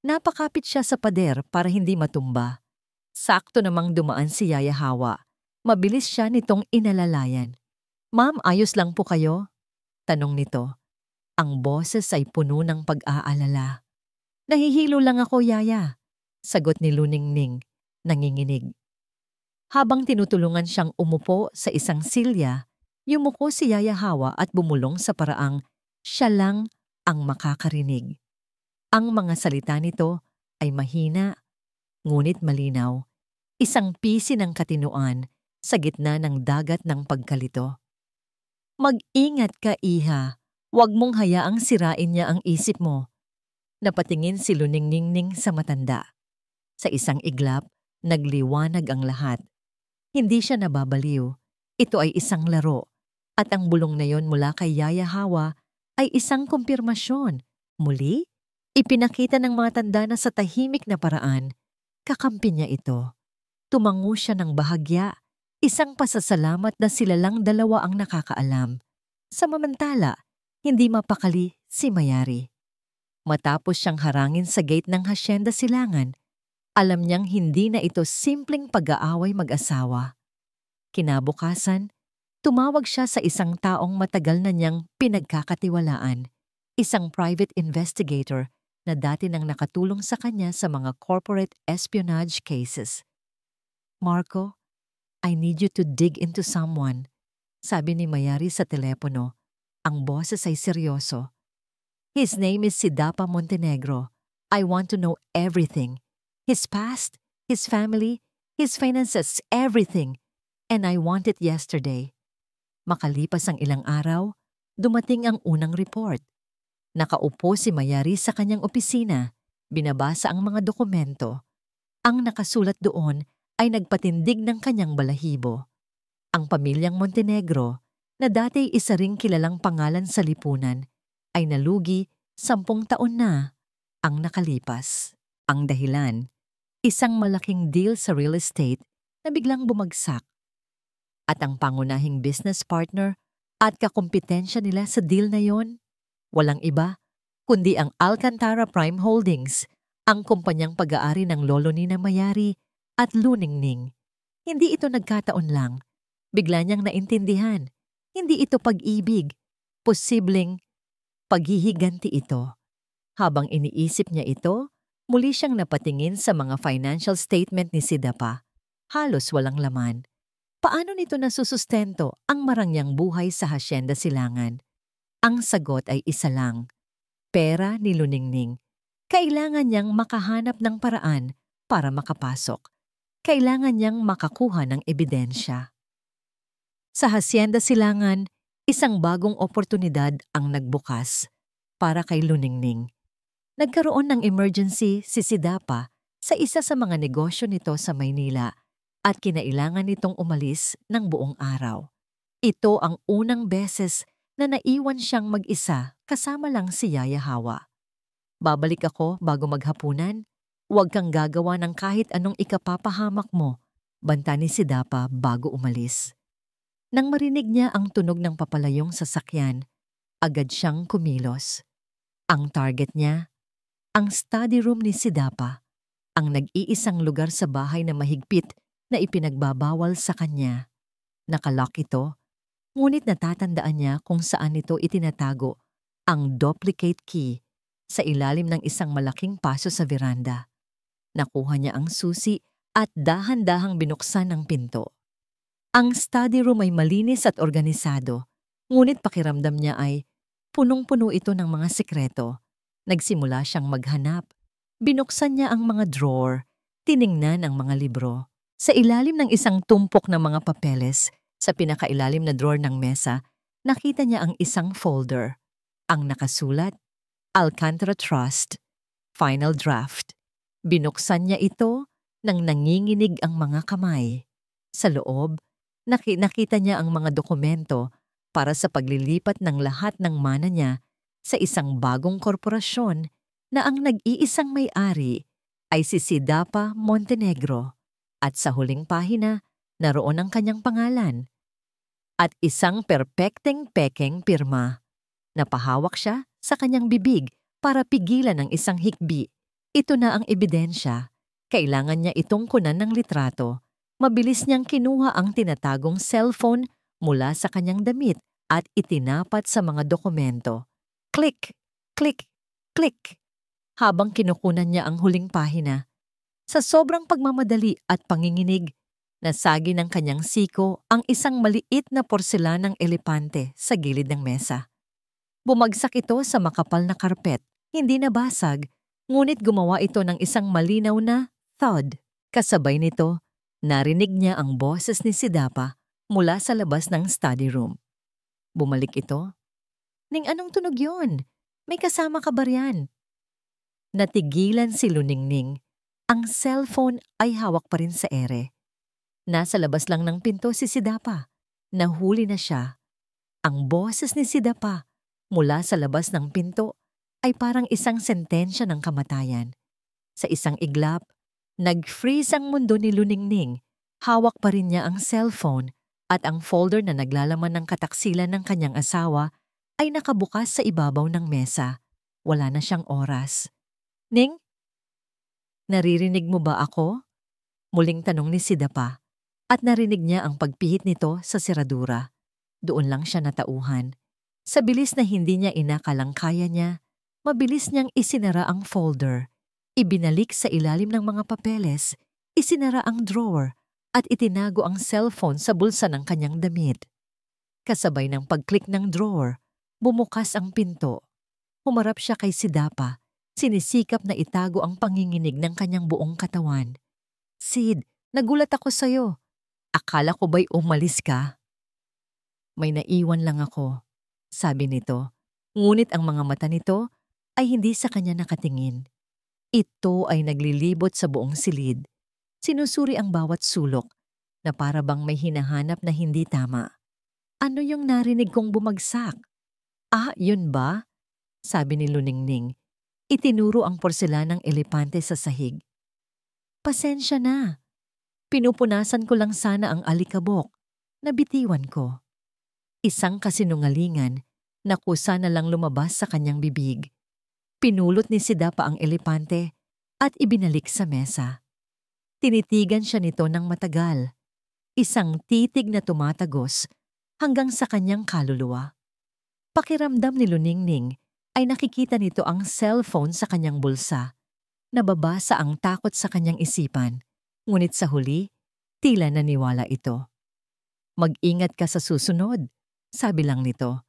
[SPEAKER 1] Napakapit siya sa pader para hindi matumba. Sakto namang dumaan si Yaya Hawa. Mabilis siya nitong inalalayan. Ma'am, ayos lang po kayo? Tanong nito. Ang boses ay puno ng pag-aalala. Nahihilo lang ako, Yaya, sagot ni Luningning, nanginginig. Habang tinutulungan siyang umupo sa isang silya, yumuko si Yaya Hawa at bumulong sa paraang siya lang ang makakarinig. Ang mga salita nito ay mahina, ngunit malinaw. Isang pisi ng katinuan sa gitna ng dagat ng pagkalito. Mag-ingat ka, Iha. Huwag mong hayaang sirain niya ang isip mo. Napatingin si Luningning sa matanda. Sa isang iglap, nagliwanag ang lahat. Hindi siya nababaliw. Ito ay isang laro. At ang bulong na yon mula kay Yaya Hawa ay isang kumpirmasyon. Muli, Ipinakita ng mga tanda na sa tahimik na paraan, kakampi niya ito. Tumango siya ng bahagya, isang pasasalamat na sila lang dalawa ang nakakaalam. Samantala, hindi mapakali si Mayari. Matapos siyang harangin sa gate ng Hacienda Silangan, alam niyang hindi na ito simpleng pag-aaway mag-asawa. Kinabukasan, tumawag siya sa isang taong matagal na niyang pinagkakatiwalaan, isang private investigator na dati nang nakatulong sa kanya sa mga corporate espionage cases. "Marco, I need you to dig into someone," sabi ni Mayari sa telepono. Ang boses ay seryoso. "His name is Sidapa Montenegro. I want to know everything. His past, his family, his finances, everything. And I want it yesterday." Makalipas ang ilang araw, dumating ang unang report. Nakaupo si Mayari sa kanyang opisina, binabasa ang mga dokumento. Ang nakasulat doon ay nagpatindig ng kanyang balahibo. Ang pamilyang Montenegro, na dati isa ring kilalang pangalan sa lipunan, ay nalugi 10 taon na ang nakalipas. Ang dahilan, isang malaking deal sa real estate na biglang bumagsak. At ang pangunahing business partner at kakumpetensya nila sa deal na yon, walang iba kundi ang Alcantara Prime Holdings, ang kumpanyang pag-aari ng lolo ni na Mayari at Luningning. Hindi ito nagkataon lang. Bigla niyang naintindihan. Hindi ito pag-ibig. Posibleng paghihiganti ito. Habang iniisip niya ito, muli siyang napatingin sa mga financial statement ni Sidapa. Halos walang laman. Paano nito nasusustento ang marangyang buhay sa Hacienda Silangan? Ang sagot ay isa lang. Pera ni Luningning. Kailangan niyang makahanap ng paraan para makapasok. Kailangan niyang makakuha ng ebidensya. Sa Hacienda Silangan, isang bagong oportunidad ang nagbukas para kay Luningning. Nagkaroon ng emergency si Sidapa sa isa sa mga negosyo nito sa Maynila at kinailangan nitong umalis ng buong araw. Ito ang unang beses na naiwan siyang mag-isa kasama lang si Yaya Hawa. "Babalik ako bago maghapunan. Huwag kang gagawa ng kahit anong ikapapahamak mo," banta ni Sidapa bago umalis. Nang marinig niya ang tunog ng papalayong sasakyan, agad siyang kumilos. Ang target niya, ang study room ni Sidapa, ang nag-iisang lugar sa bahay na mahigpit na ipinagbabawal sa kanya. Nakalock ito, ngunit natatandaan niya kung saan ito itinatago, ang duplicate key, sa ilalim ng isang malaking paso sa veranda. Nakuha niya ang susi at dahan-dahang binuksan ang pinto. Ang study room ay malinis at organisado, ngunit pakiramdam niya ay punong-puno ito ng mga sikreto. Nagsimula siyang maghanap. Binuksan niya ang mga drawer, tiningnan ang mga libro. Sa ilalim ng isang tumpok ng mga papeles, sa pinakailalim na drawer ng mesa, nakita niya ang isang folder. Ang nakasulat, Alcantara Trust, Final Draft. Binuksan niya ito nang nanginginig ang mga kamay. Sa loob, nakita niya ang mga dokumento para sa paglilipat ng lahat ng mana niya sa isang bagong korporasyon na ang nag-iisang may-ari ay si Sidapa Montenegro at sa huling pahina naroon ang kanyang pangalan at isang perpekteng-pekeng pirma. Napahawak siya sa kanyang bibig para pigilan ang isang hikbi. Ito na ang ebidensya. Kailangan niya itong kunan ng litrato. Mabilis niyang kinuha ang tinatagong cellphone mula sa kanyang damit at itinapat sa mga dokumento. Click, click, click. Habang kinukunan niya ang huling pahina, sa sobrang pagmamadali at panginginig, nasagi ng kanyang siko ang isang maliit na porselanang elepante sa gilid ng mesa. Bumagsak ito sa makapal na karpet. Hindi nabasag, ngunit gumawa ito ng isang malinaw na thud. Kasabay nito, narinig niya ang boses ni Sidapa mula sa labas ng study room. Bumalik ito. "Ning, anong tunog yun? May kasama ka ba riyan?" Natigilan si Luningning. Ang cellphone ay hawak pa rin sa ere. Nasa labas lang ng pinto si Sidapa. Nahuli na siya. Ang boses ni Sidapa mula sa labas ng pinto ay parang isang sentensya ng kamatayan. Sa isang iglap, nag-freeze ang mundo ni Luningning. Hawak pa rin niya ang cellphone at ang folder na naglalaman ng kataksilan ng kanyang asawa ay nakabukas sa ibabaw ng mesa. Wala na siyang oras. Ning, naririnig mo ba ako? Muling tanong ni Sidapa at narinig niya ang pagpihit nito sa seradura. Doon lang siya natauhan. Sa bilis na hindi niya inakalang kaya niya, mabilis niyang isinara ang folder. Ibinalik sa ilalim ng mga papeles, isinara ang drawer at itinago ang cellphone sa bulsa ng kanyang damit. Kasabay ng pag-click ng drawer, bumukas ang pinto. Humarap siya kay Sidapa, sinisikap na itago ang panginginig ng kanyang buong katawan. Sid, nagulat ako sa'yo. Akala ko ba'y umalis ka? May naiwan lang ako, sabi nito. Ngunit ang mga mata nito ay hindi sa kanya nakatingin. Ito ay naglilibot sa buong silid. Sinusuri ang bawat sulok na para bang may hinahanap na hindi tama. Ano yung narinig kong bumagsak? Ah, yun ba? Sabi ni Luningning. Itinuro ang porselanang elepante sa sahig. Pasensya na. Pinupunasan ko lang sana ang alikabok. Nabitiwan ko. Isang kasinungalingan na kusa na lang lumabas sa kanyang bibig. Pinulot ni Sidapa ang elepante at ibinalik sa mesa. Tinitigan siya nito ng matagal. Isang titig na tumatagos hanggang sa kanyang kaluluwa. Pakiramdam ni Luningning ay nakikita nito ang cellphone sa kanyang bulsa. Nababasa ang takot sa kanyang isipan. Ngunit sa huli, tila naniwala ito. Mag-ingat ka sa susunod, sabi lang nito.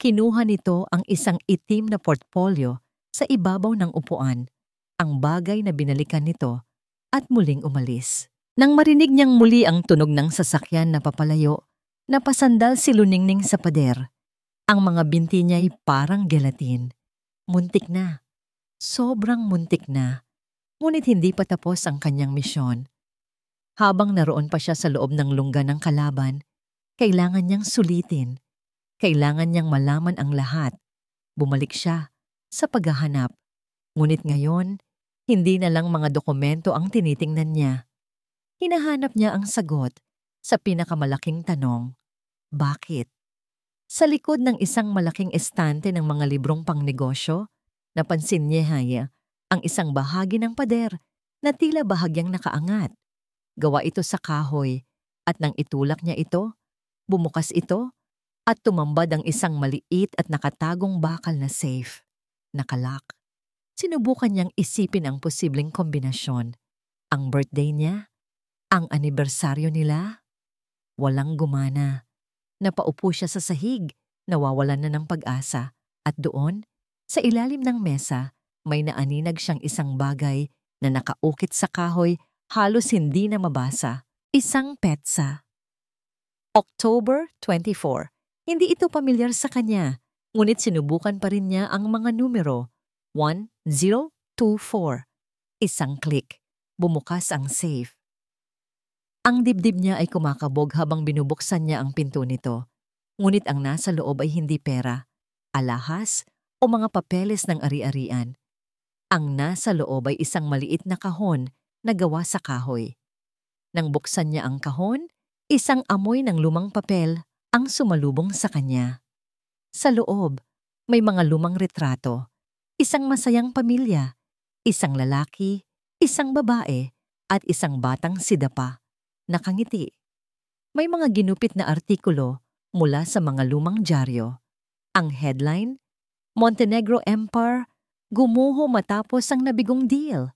[SPEAKER 1] Kinuha nito ang isang itim na portfolio sa ibabaw ng upuan, ang bagay na binalikan nito at muling umalis. Nang marinig niyang muli ang tunog ng sasakyan na papalayo, napasandal si Luningning sa pader. Ang mga binti niya ay parang gelatin. Muntik na. Sobrang muntik na. Ngunit hindi pa tapos ang kanyang misyon. Habang naroon pa siya sa loob ng lungga ng kalaban, kailangan niyang sulitin. Kailangan niyang malaman ang lahat. Bumalik siya sa paghahanap. Ngunit ngayon, hindi na lang mga dokumento ang tinitingnan niya. Hinahanap niya ang sagot sa pinakamalaking tanong, bakit? Sa likod ng isang malaking estante ng mga librong pangnegosyo, napansin niya ang isang bahagi ng pader na tila bahagyang nakaangat. Gawa ito sa kahoy at nang itulak niya ito, bumukas ito at tumambad ang isang maliit at nakatagong bakal na safe. Nakalak. Sinubukan niyang isipin ang posibleng kombinasyon. Ang birthday niya? Ang anibersaryo nila? Walang gumana. Napaupo siya sa sahig, nawawalan na ng pag-asa. At doon, sa ilalim ng mesa, may naaninag siyang isang bagay na nakaukit sa kahoy, halos hindi na mabasa. Isang petsa. October 24. Hindi ito pamilyar sa kanya, ngunit sinubukan pa rin niya ang mga numero. 1024. Isang click. Bumukas ang safe. Ang dibdib niya ay kumakabog habang binubuksan niya ang pinto nito. Ngunit ang nasa loob ay hindi pera, alahas o mga papeles ng ari-arian. Ang nasa loob ay isang maliit na kahon na gawa sa kahoy. Nang buksan niya ang kahon, isang amoy ng lumang papel ang sumalubong sa kanya. Sa loob, may mga lumang retrato, isang masayang pamilya, isang lalaki, isang babae, at isang batang Sidapa. Nakangiti. May mga ginupit na artikulo mula sa mga lumang dyaryo. Ang headline, Montenegro Empire, gumuho matapos ang nabigong deal.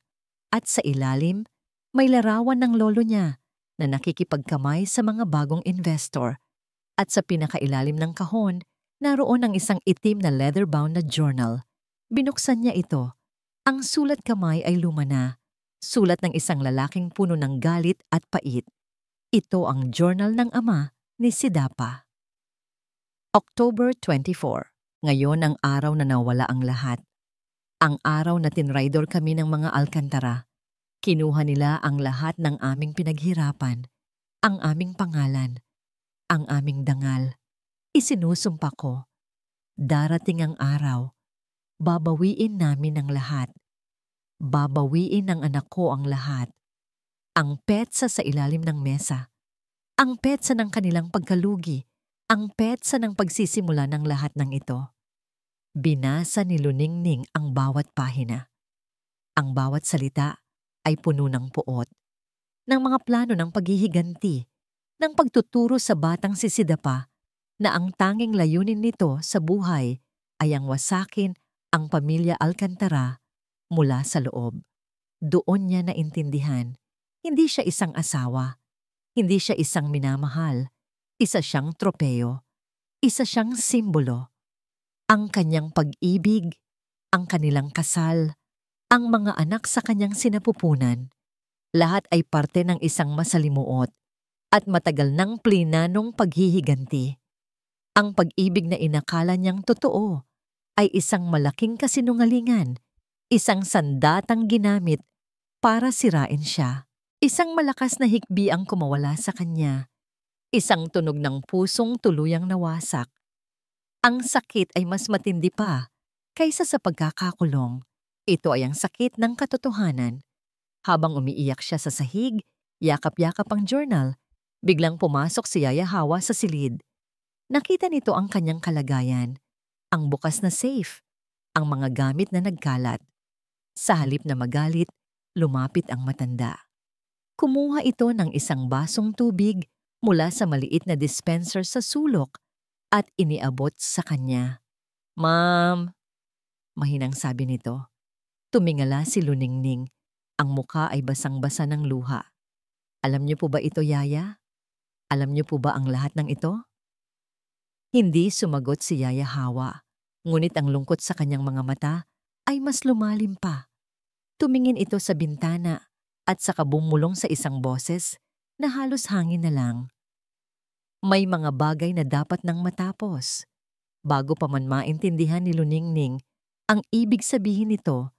[SPEAKER 1] At sa ilalim, may larawan ng lolo niya na nakikipagkamay sa mga bagong investor. At sa pinakailalim ng kahon, naroon ang isang itim na leather-bound na journal. Binuksan niya ito. Ang sulat kamay ay luma na. Sulat ng isang lalaking puno ng galit at pait. Ito ang journal ng ama ni Sidapa. October 24. Ngayon ang araw na nawala ang lahat. Ang araw na tinraidor kami ng mga Alcantara. Kinuha nila ang lahat ng aming pinaghirapan, ang aming pangalan, ang aming dangal. Isinusumpa ko. Darating ang araw. Babawiin namin ang lahat. Babawiin ng anak ko ang lahat. Ang petsa sa ilalim ng mesa. Ang petsa ng kanilang pagkalugi. Ang petsa ng pagsisimula ng lahat ng ito. Binasa ni Luningning ang bawat pahina. Ang bawat salita ay puno ng puot, ng mga plano ng paghihiganti, ng pagtuturo sa batang si Sidapa na ang tanging layunin nito sa buhay ay ang wasakin ang pamilya Alcantara mula sa loob. Doon niya naintindihan, hindi siya isang asawa, hindi siya isang minamahal, isa siyang tropeyo, isa siyang simbolo. Ang kanyang pag-ibig, ang kanilang kasal, ang mga anak sa kanyang sinapupunan, lahat ay parte ng isang masalimuot at matagal ng plinanong paghihiganti. Ang pag-ibig na inakala niyang totoo ay isang malaking kasinungalingan, isang sandatang ginamit para sirain siya. Isang malakas na hikbi ang kumawala sa kanya, isang tunog ng pusong tuluyang nawasak. Ang sakit ay mas matindi pa kaysa sa pagkakakulong. Ito ay ang sakit ng katotohanan. Habang umiiyak siya sa sahig, yakap-yakap ang journal, biglang pumasok si Yaya Hawa sa silid. Nakita nito ang kanyang kalagayan, ang bukas na safe, ang mga gamit na nagkalat. Sa halip na magalit, lumapit ang matanda. Kumuha ito ng isang basong tubig mula sa maliit na dispenser sa sulok at iniabot sa kanya. "Ma'am," mahinang sabi nito. Tumingala si Luningning. Ang mukha ay basang-basa ng luha. "Alam niyo po ba ito, Yaya? Alam niyo po ba ang lahat ng ito?" Hindi sumagot si Yaya Hawa, ngunit ang lungkot sa kanyang mga mata ay mas lumalim pa. Tumingin ito sa bintana at saka bumulong sa isang boses na halos hangin na lang. May mga bagay na dapat nang matapos. Bago pa man maintindihan ni Luningning, ang ibig sabihin nito,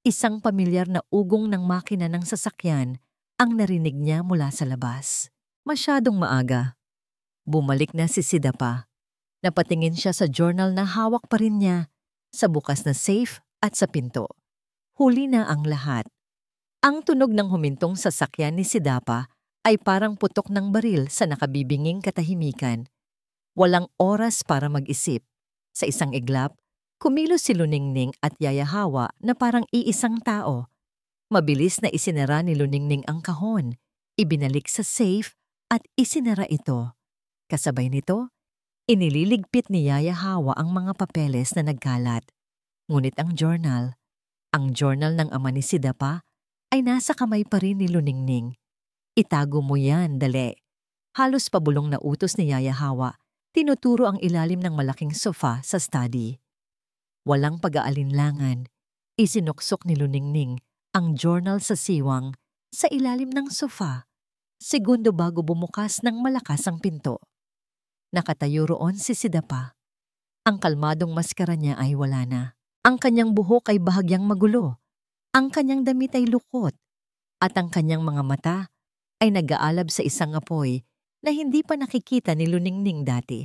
[SPEAKER 1] isang pamilyar na ugong ng makina ng sasakyan ang narinig niya mula sa labas. Masyadong maaga. Bumalik na si Sidapa. Napatingin siya sa journal na hawak pa rin niya, sa bukas na safe at sa pinto. Huli na ang lahat. Ang tunog ng humintong sasakyan ni Sidapa ay parang putok ng baril sa nakabibinging katahimikan. Walang oras para mag-isip. Sa isang iglap, kumilos si Luningning at Yaya Hawa na parang iisang tao. Mabilis na isinara ni Luningning ang kahon, ibinalik sa safe at isinara ito. Kasabay nito, inililigpit ni Yaya Hawa ang mga papeles na nagkalat. Ngunit ang journal ng ama ni Sidapa, ay nasa kamay pa rin ni Luningning. "Itago mo yan, dali." Halos pabulong na utos ni Yaya Hawa, tinuturo ang ilalim ng malaking sofa sa study. Walang pag-aalinlangan, isinuksok ni Luningning ang journal sa siwang sa ilalim ng sofa, segundo bago bumukas ng malakas ang pinto. Nakatayo roon si Sidapa. Ang kalmadong maskara niya ay wala na. Ang kanyang buhok ay bahagyang magulo. Ang kanyang damit ay lukot. At ang kanyang mga mata ay nag-aalab sa isang apoy na hindi pa nakikita ni Luningning dati.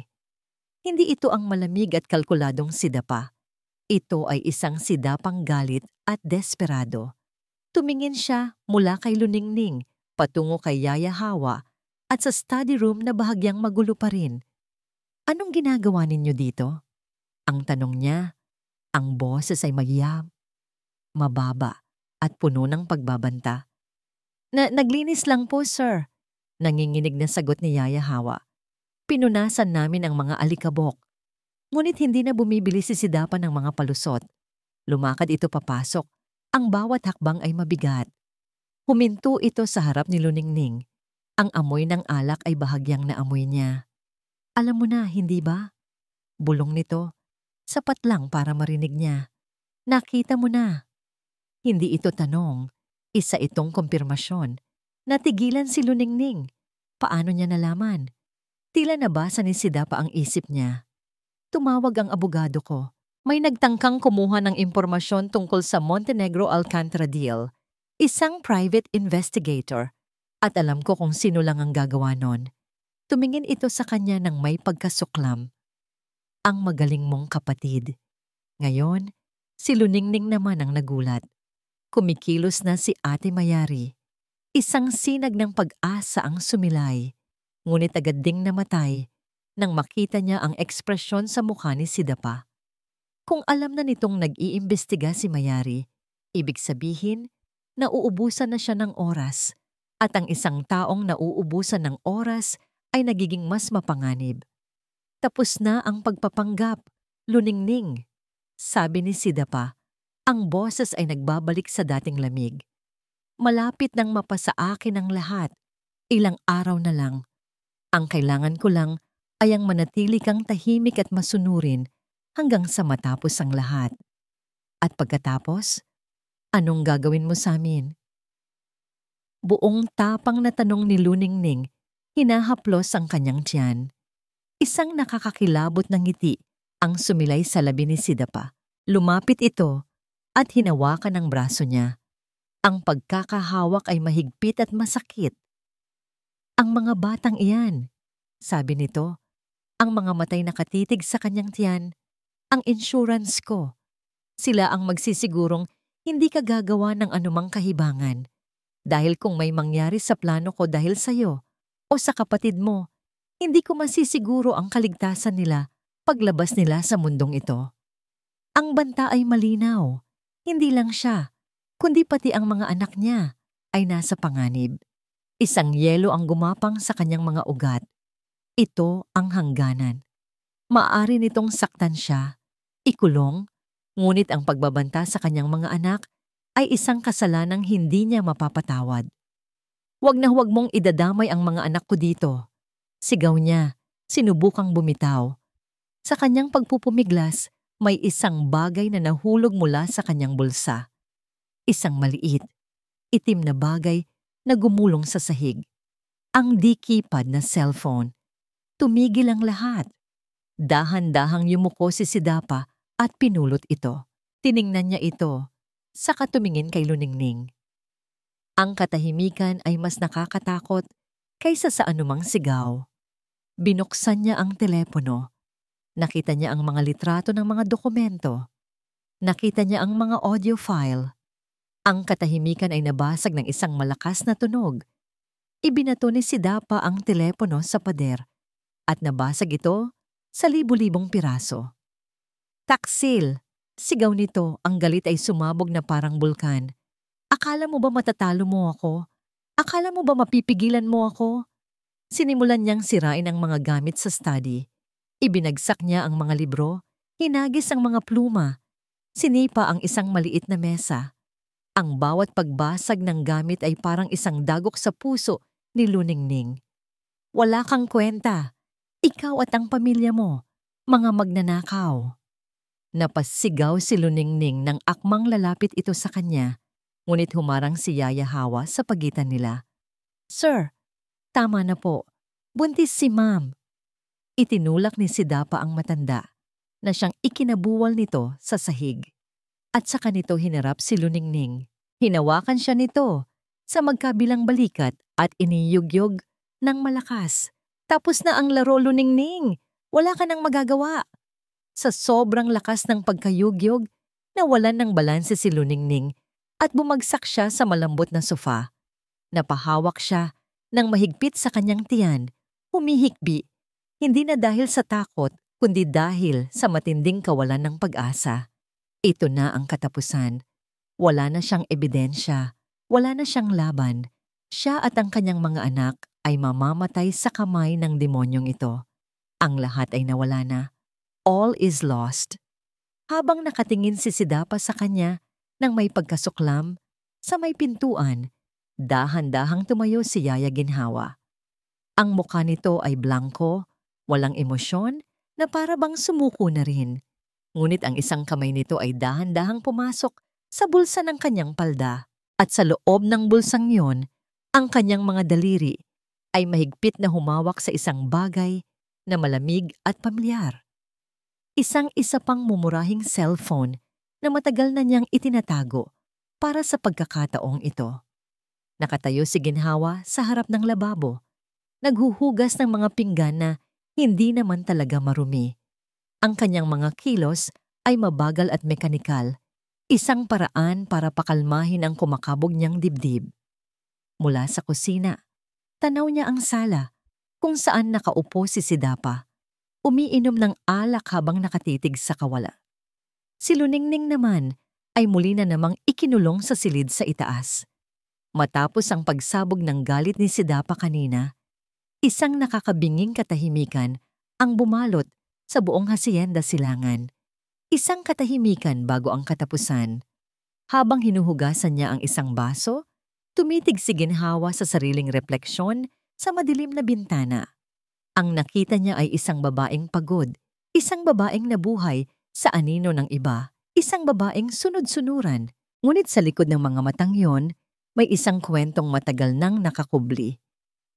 [SPEAKER 1] Hindi ito ang malamig at kalkuladong Sidapa. Ito ay isang sidapang galit at desperado. Tumingin siya mula kay Luningning, patungo kay Yaya Hawa at sa study room na bahagyang magulo pa rin. "Anong ginagawa ninyo dito?" Ang tanong niya. Ang boses ay magyam, mababa at puno ng pagbabanta. Naglinis lang po, sir." Nanginginig na sagot ni Yaya Hawa. "Pinunasan namin ang mga alikabok." Ngunit hindi na bumibili si Sidapa ng mga palusot. Lumakad ito papasok. Ang bawat hakbang ay mabigat. Huminto ito sa harap ni Luningning. Ang amoy ng alak ay bahagyang naamoy niya. "Alam mo na, hindi ba?" Bulong nito. Sapat lang para marinig niya. "Nakita mo na." Hindi ito tanong. Isa itong kumpirmasyon. Natigilan si Luningning. Paano niya nalaman? Tila nabasa ni Sidapa ang isip niya. "Tumawag ang abogado ko. May nagtangkang kumuha ng impormasyon tungkol sa Montenegro Alcantara deal. Isang private investigator. At alam ko kung sino lang ang gagawa nun." Tumingin ito sa kanya ng may pagkasuklam. "Ang magaling mong kapatid." Ngayon, Si Luningning naman ang nagulat. Kumikilos na si Ate Mayari. Isang sinag ng pag-asa ang sumilay, ngunit agad ding namatay nang makita niya ang ekspresyon sa mukha ni Sidapa. Kung alam na nitong nag-iimbestiga si Mayari, ibig sabihin, nauubusan na siya ng oras at ang isang taong nauubusan ng oras ay nagiging mas mapanganib. Tapos na ang pagpapanggap, Luningning, sabi ni Sidapa. Ang boses ay nagbabalik sa dating lamig. Malapit nang mapasa akin ang lahat. Ilang araw na lang. Ang kailangan ko lang ay ang manatili kang tahimik at masunurin hanggang sa matapos ang lahat. At pagkatapos, anong gagawin mo sa amin? Buong tapang na tanong ni Luningning, hinahaplos ang kanyang tiyan. Isang nakakakilabot na ngiti ang sumilay sa labi ni Sidapa. Lumapit ito at hinawakan ang braso niya. Ang pagkakahawak ay mahigpit at masakit. Ang mga batang iyan, sabi nito, ang mga matay nakatitig sa kanyang tiyan, ang insurance ko. Sila ang magsisigurong hindi ka gagawa ng anumang kahibangan. Dahil kung may mangyari sa plano ko dahil sa'yo o sa kapatid mo, hindi ko masisiguro ang kaligtasan nila paglabas nila sa mundong ito. Ang banta ay malinaw. Hindi lang siya, kundi pati ang mga anak niya ay nasa panganib. Isang yelo ang gumapang sa kanyang mga ugat. Ito ang hangganan. Maaari nitong saktan siya, ikulong, ngunit ang pagbabanta sa kanyang mga anak ay isang kasalanang hindi niya mapapatawad. Huwag na huwag mong idadamay ang mga anak ko dito. Sigaw niya, sinubukang bumitaw. Sa kanyang pagpupumiglas, may isang bagay na nahulog mula sa kanyang bulsa. Isang maliit, itim na bagay na gumulong sa sahig. Ang di-keypad na cellphone. Tumigil ang lahat. Dahan-dahang yumuko si Sidapa at pinulot ito. Tiningnan niya ito, saka tumingin kay Luningning. Ang katahimikan ay mas nakakatakot kaysa sa anumang sigaw. Binuksan niya ang telepono. Nakita niya ang mga litrato ng mga dokumento. Nakita niya ang mga audio file. Ang katahimikan ay nabasag ng isang malakas na tunog. Ibinato ni Sidapa ang telepono sa pader at nabasag ito sa libu-libong piraso. Taksil! Sigaw nito, ang galit ay sumabog na parang bulkan. Akala mo ba matatalo mo ako? Akala mo ba mapipigilan mo ako? Sinimulan niyang sirain ang mga gamit sa study. Ibinagsak niya ang mga libro, hinagis ang mga pluma, sinipa ang isang maliit na mesa. Ang bawat pagbasag ng gamit ay parang isang dagok sa puso ni Luningning. Wala kang kwenta. Ikaw at ang pamilya mo, mga magnanakaw. Napasigaw si Luningning nang akmang lalapit ito sa kanya, ngunit humarang si Yaya Hawa sa pagitan nila. Sir, tama na po. Buntis si Ma'am. Itinulak ni Sidapa ang matanda na siyang ikinabuwal nito sa sahig. At saka nito hinarap si Luningning. Hinawakan siya nito sa magkabilang balikat at iniyugyog ng malakas. Tapos na ang laro, Luningning. Wala ka nang magagawa. Sa sobrang lakas ng pagkayugyog, nawalan ng balanse si Luningning at bumagsak siya sa malambot na sofa. Napahawak siya ng mahigpit sa kanyang tiyan, humihikbi. Hindi na dahil sa takot, kundi dahil sa matinding kawalan ng pag-asa. Ito na ang katapusan. Wala na siyang ebidensya. Wala na siyang laban. Siya at ang kanyang mga anak ay mamamatay sa kamay ng demonyong ito. Ang lahat ay nawala na. All is lost. Habang nakatingin si Sidapa sa kanya nang may pagkasuklam, sa may pintuan, dahan-dahang tumayo si Yaya Ginhawa. Ang mukha nito ay blanko, walang emosyon, na para bang sumuko na rin. Ngunit ang isang kamay nito ay dahan-dahang pumasok sa bulsa ng kanyang palda. At sa loob ng bulsang yon, ang kanyang mga daliri ay mahigpit na humawak sa isang bagay na malamig at pamilyar. Isang-isa pang mumurahing cellphone na matagal na niyang itinatago para sa pagkakataong ito. Nakatayo si Ginhawa sa harap ng lababo, naghuhugas ng mga pinggan na hindi naman talaga marumi. Ang kanyang mga kilos ay mabagal at mekanikal, Isang paraan para pakalmahin ang kumakabog niyang dibdib. Mula sa kusina, tanaw niya ang sala kung saan nakaupo si Sidapa, umiinom ng alak habang nakatitig sa kawala. Si Luningning naman ay muli na namang ikinulong sa silid sa itaas. Matapos ang pagsabog ng galit ni Sidapa kanina, isang nakakabinging katahimikan ang bumalot sa buong hacienda Silangan. Isang katahimikan bago ang katapusan. Habang hinuhugasan niya ang isang baso, tumitig si ginhawa sa sariling refleksyon sa madilim na bintana. Ang nakita niya ay isang babaeng pagod, isang babaeng nabuhay sa anino ng iba, isang babaeng sunod-sunuran. Ngunit sa likod ng mga matang yon, may isang kwentong matagal nang nakakubli.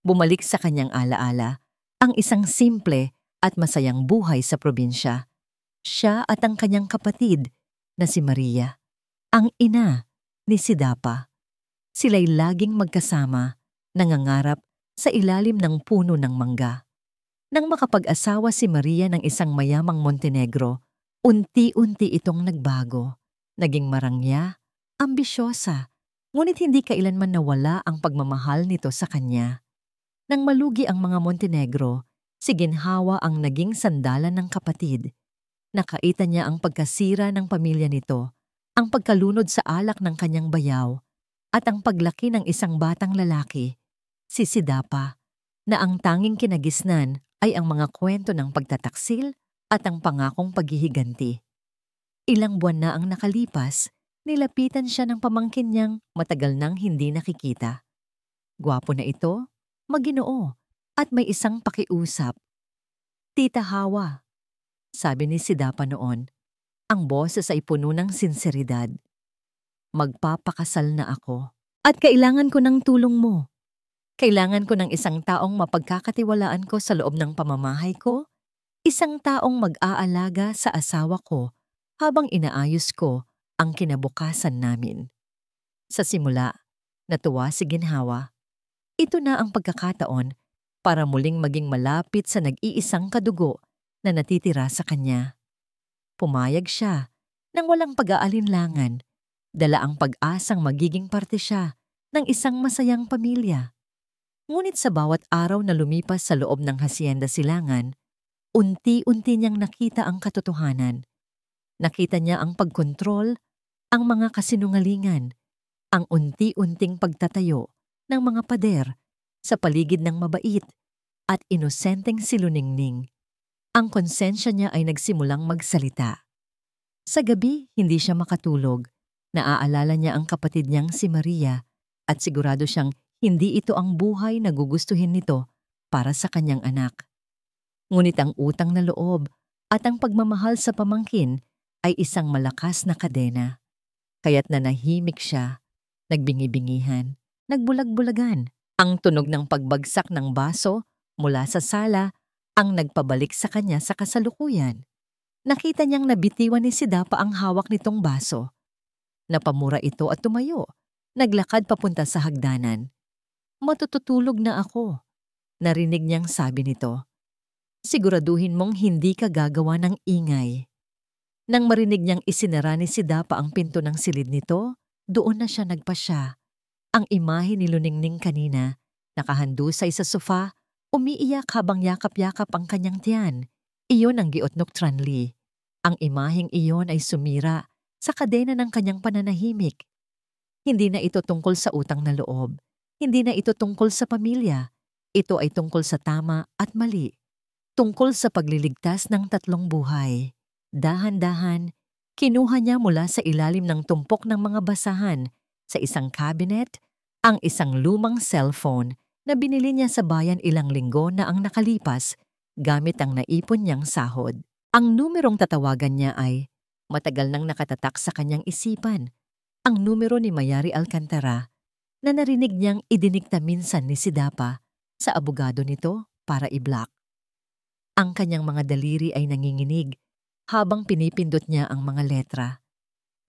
[SPEAKER 1] Bumalik sa kanyang alaala ang isang simple at masayang buhay sa probinsya. Siya at ang kanyang kapatid na si Maria, ang ina ni Sidapa. Sila'y laging magkasama, nangangarap sa ilalim ng puno ng mangga. Nang makapag-asawa si Maria ng isang mayamang Montenegro, unti-unti itong nagbago. Naging marangya, ambisyosa, ngunit hindi kailanman nawala ang pagmamahal nito sa kanya. Nang malugi ang mga Montenegro, si ginhawa ang naging sandalan ng kapatid. Nakaita niya ang pagkasira ng pamilya nito, ang pagkalunod sa alak ng kanyang bayaw, at ang paglaki ng isang batang lalaki, si Sidapa, na ang tanging kinagisnan ay ang mga kwento ng pagtataksil at ang pangakong paghihiganti. Ilang buwan na ang nakalipas, nilapitan siya ng pamangkin niyang matagal nang hindi nakikita. Gwapo na ito, maginoo, at may isang pakiusap. "Tita Hawa," sabi ni Sidapa noon, ang boses ay puno ng sinseridad. "Magpapakasal na ako at kailangan ko ng tulong mo. Kailangan ko ng isang taong mapagkakatiwalaan ko sa loob ng pamamahay ko, isang taong mag-aalaga sa asawa ko habang inaayos ko ang kinabukasan namin." Sa simula, natuwa si ginhawa. Ito na ang pagkakataon para muling maging malapit sa nag-iisang kadugo na natitira sa kanya. Pumayag siya nang walang pag-aalinlangan, dala ang pag-asang magiging parte siya ng isang masayang pamilya. Ngunit sa bawat araw na lumipas sa loob ng hacienda Silangan, unti-unti niyang nakita ang katotohanan. Nakita niya ang pagkontrol, ang mga kasinungalingan, ang unti-unting pagtatayo ng mga pader sa paligid ng mabait at inosenteng si Luningning. Ang konsensya niya ay nagsimulang magsalita. Sa gabi, hindi siya makatulog. Naaalala niya ang kapatid niyang si Maria at sigurado siyang hindi ito ang buhay na gugustuhin nito para sa kanyang anak. Ngunit ang utang na loob at ang pagmamahal sa pamangkin ay isang malakas na kadena. Kaya't nanahimik siya, nagbingi-bingihan, nagbulag-bulagan. Ang tunog ng pagbagsak ng baso mula sa sala ang nagpabalik sa kanya sa kasalukuyan. Nakita niyang nabitiwan ni Sidapa ang hawak nitong baso. Napamura ito at tumayo. Naglakad papunta sa hagdanan. "Matututulog na ako," narinig niyang sabi nito. "Siguraduhin mong hindi ka gagawa ng ingay." Nang marinig niyang isinara ni Sidapa ang pinto ng silid nito, doon na siya nagpasya. Ang imahe ni Luningning kanina, nakahandusay sa sofa, umiiyak habang yakap-yakap ang kanyang tiyan. Iyon ang Giotnok Tranli. Ang imaheng iyon ay sumira sa kadena ng kanyang pananahimik. Hindi na ito tungkol sa utang na loob. Hindi na ito tungkol sa pamilya. Ito ay tungkol sa tama at mali. Tungkol sa pagliligtas ng tatlong buhay. Dahan-dahan, kinuha niya mula sa ilalim ng tumpok ng mga basahan sa isang cabinet ang isang lumang cellphone na binili niya sa bayan ilang linggo na ang nakalipas gamit ang naipon niyang sahod. Ang numerong tatawagan niya ay matagal nang nakatatak sa kanyang isipan. Ang numero ni Mayari Alcantara na narinig niyang idinikta minsan ni Sidapa sa abogado nito para i-block. Ang kanyang mga daliri ay nanginginig habang pinipindot niya ang mga letra.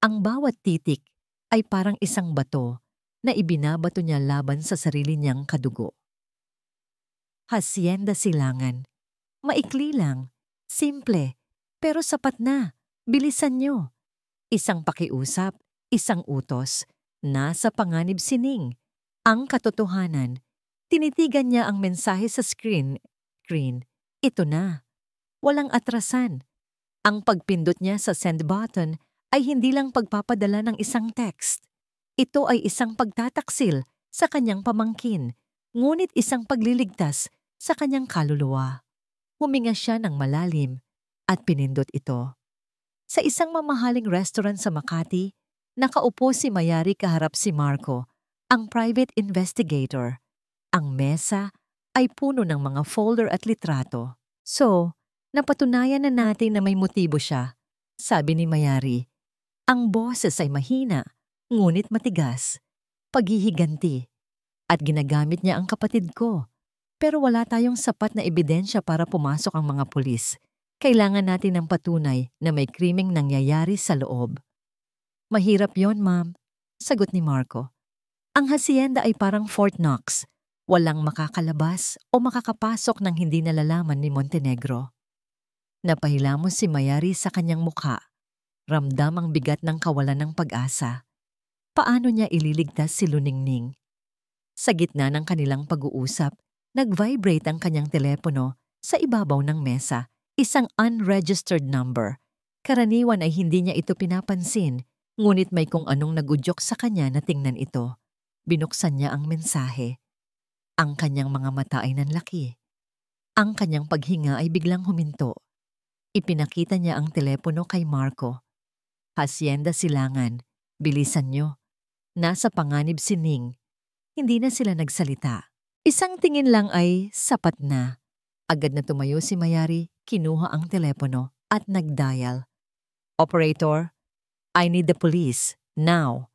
[SPEAKER 1] Ang bawat titik ay parang isang bato na ibinabato niya laban sa sarili niyang kadugo. Hacienda Silangan. Maikli lang, simple, pero sapat na. Bilisan niyo. Isang pakiusap, isang utos, nasa panganib sining. Ang katotohanan, tinitigan niya ang mensahe sa screen. Ito na. Walang atrasan. Ang pagpindot niya sa send button ay hindi lang pagpapadala ng isang text. Ito ay isang pagtataksil sa kanyang pamangkin, ngunit isang pagliligtas sa kanyang kaluluwa. Huminga siya ng malalim at pinindot ito. Sa isang mamahaling restaurant sa Makati, nakaupo si Mayari kaharap si Marco, ang private investigator. Ang mesa ay puno ng mga folder at litrato. So, napatunayan na natin na may motibo siya, sabi ni Mayari. Ang boses ay mahina, ngunit matigas. Paghihiganti. At ginagamit niya ang kapatid ko. Pero wala tayong sapat na ebidensya para pumasok ang mga pulis. Kailangan natin ng patunay na may krimeng nangyayari sa loob. Mahirap yon, ma'am, sagot ni Marco. Ang hacienda ay parang Fort Knox. Walang makakalabas o makakapasok ng hindi nalalaman ni Montenegro. Napahilamos si Mayari sa kanyang mukha. Ramdam ang bigat ng kawalan ng pag-asa. Paano niya ililigtas si Luningning? Sa gitna ng kanilang pag-uusap, nag-vibrate ang kanyang telepono sa ibabaw ng mesa, isang unregistered number. Karaniwan ay hindi niya ito pinapansin, ngunit may kung anong nagudyok sa kanya na tingnan ito. Binuksan niya ang mensahe. Ang kanyang mga mata ay nanlaki. Ang kanyang paghinga ay biglang huminto. Ipinakita niya ang telepono kay Marco. Hacienda Silangan, bilisan niyo. Nasa panganib si Ning. Hindi na sila nagsalita. Isang tingin lang ay sapat na. Agad na tumayo si Mayari, kinuha ang telepono at nag-dial. Operator, I need the police, now.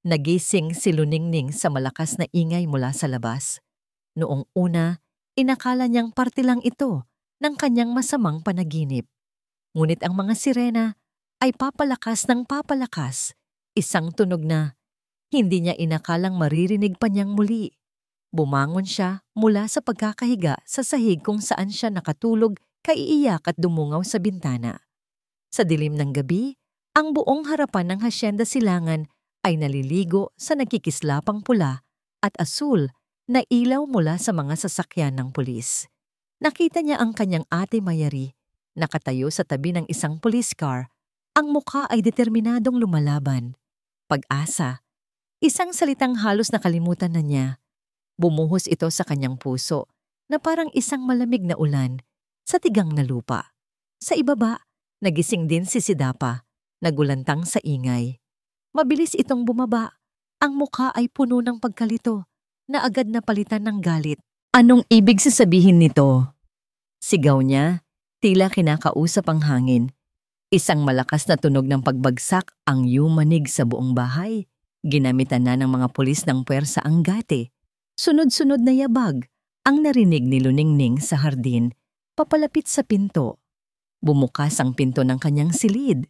[SPEAKER 1] Nagising si Luningning sa malakas na ingay mula sa labas. Noong una, inakala niyang parte lang ito ng kanyang masamang panaginip. Ngunit ang mga sirena ay papalakas ng papalakas, isang tunog na hindi niya inakalang maririnig pa niyang muli. Bumangon siya mula sa pagkakahiga sa sahig kung saan siya nakatulog, kaiiyak at dumungaw sa bintana. Sa dilim ng gabi, ang buong harapan ng Hacienda Silangan ay naliligo sa nakikislapang pula at asul na ilaw mula sa mga sasakyan ng pulis. Nakita niya ang kanyang ate Mayari, nakatayo sa tabi ng isang police car. Ang mukha ay determinadong lumalaban. Pag-asa. Isang salitang halos nakalimutan na niya. Bumuhos ito sa kanyang puso na parang isang malamig na ulan sa tigang na lupa. Sa ibaba, nagising din si Sidapa, nagulantang sa ingay. Mabilis itong bumaba. Ang mukha ay puno ng pagkalito na agad na palitan ng galit. Anong ibig sasabihin nito? Sigaw niya, tila kinakausap ang hangin. Isang malakas na tunog ng pagbagsak ang yumanig sa buong bahay. Ginamitan na ng mga pulis ng puwersa ang gate. Sunod-sunod na yabag ang narinig ni Luningning sa hardin, papalapit sa pinto. Bumukas ang pinto ng kanyang silid,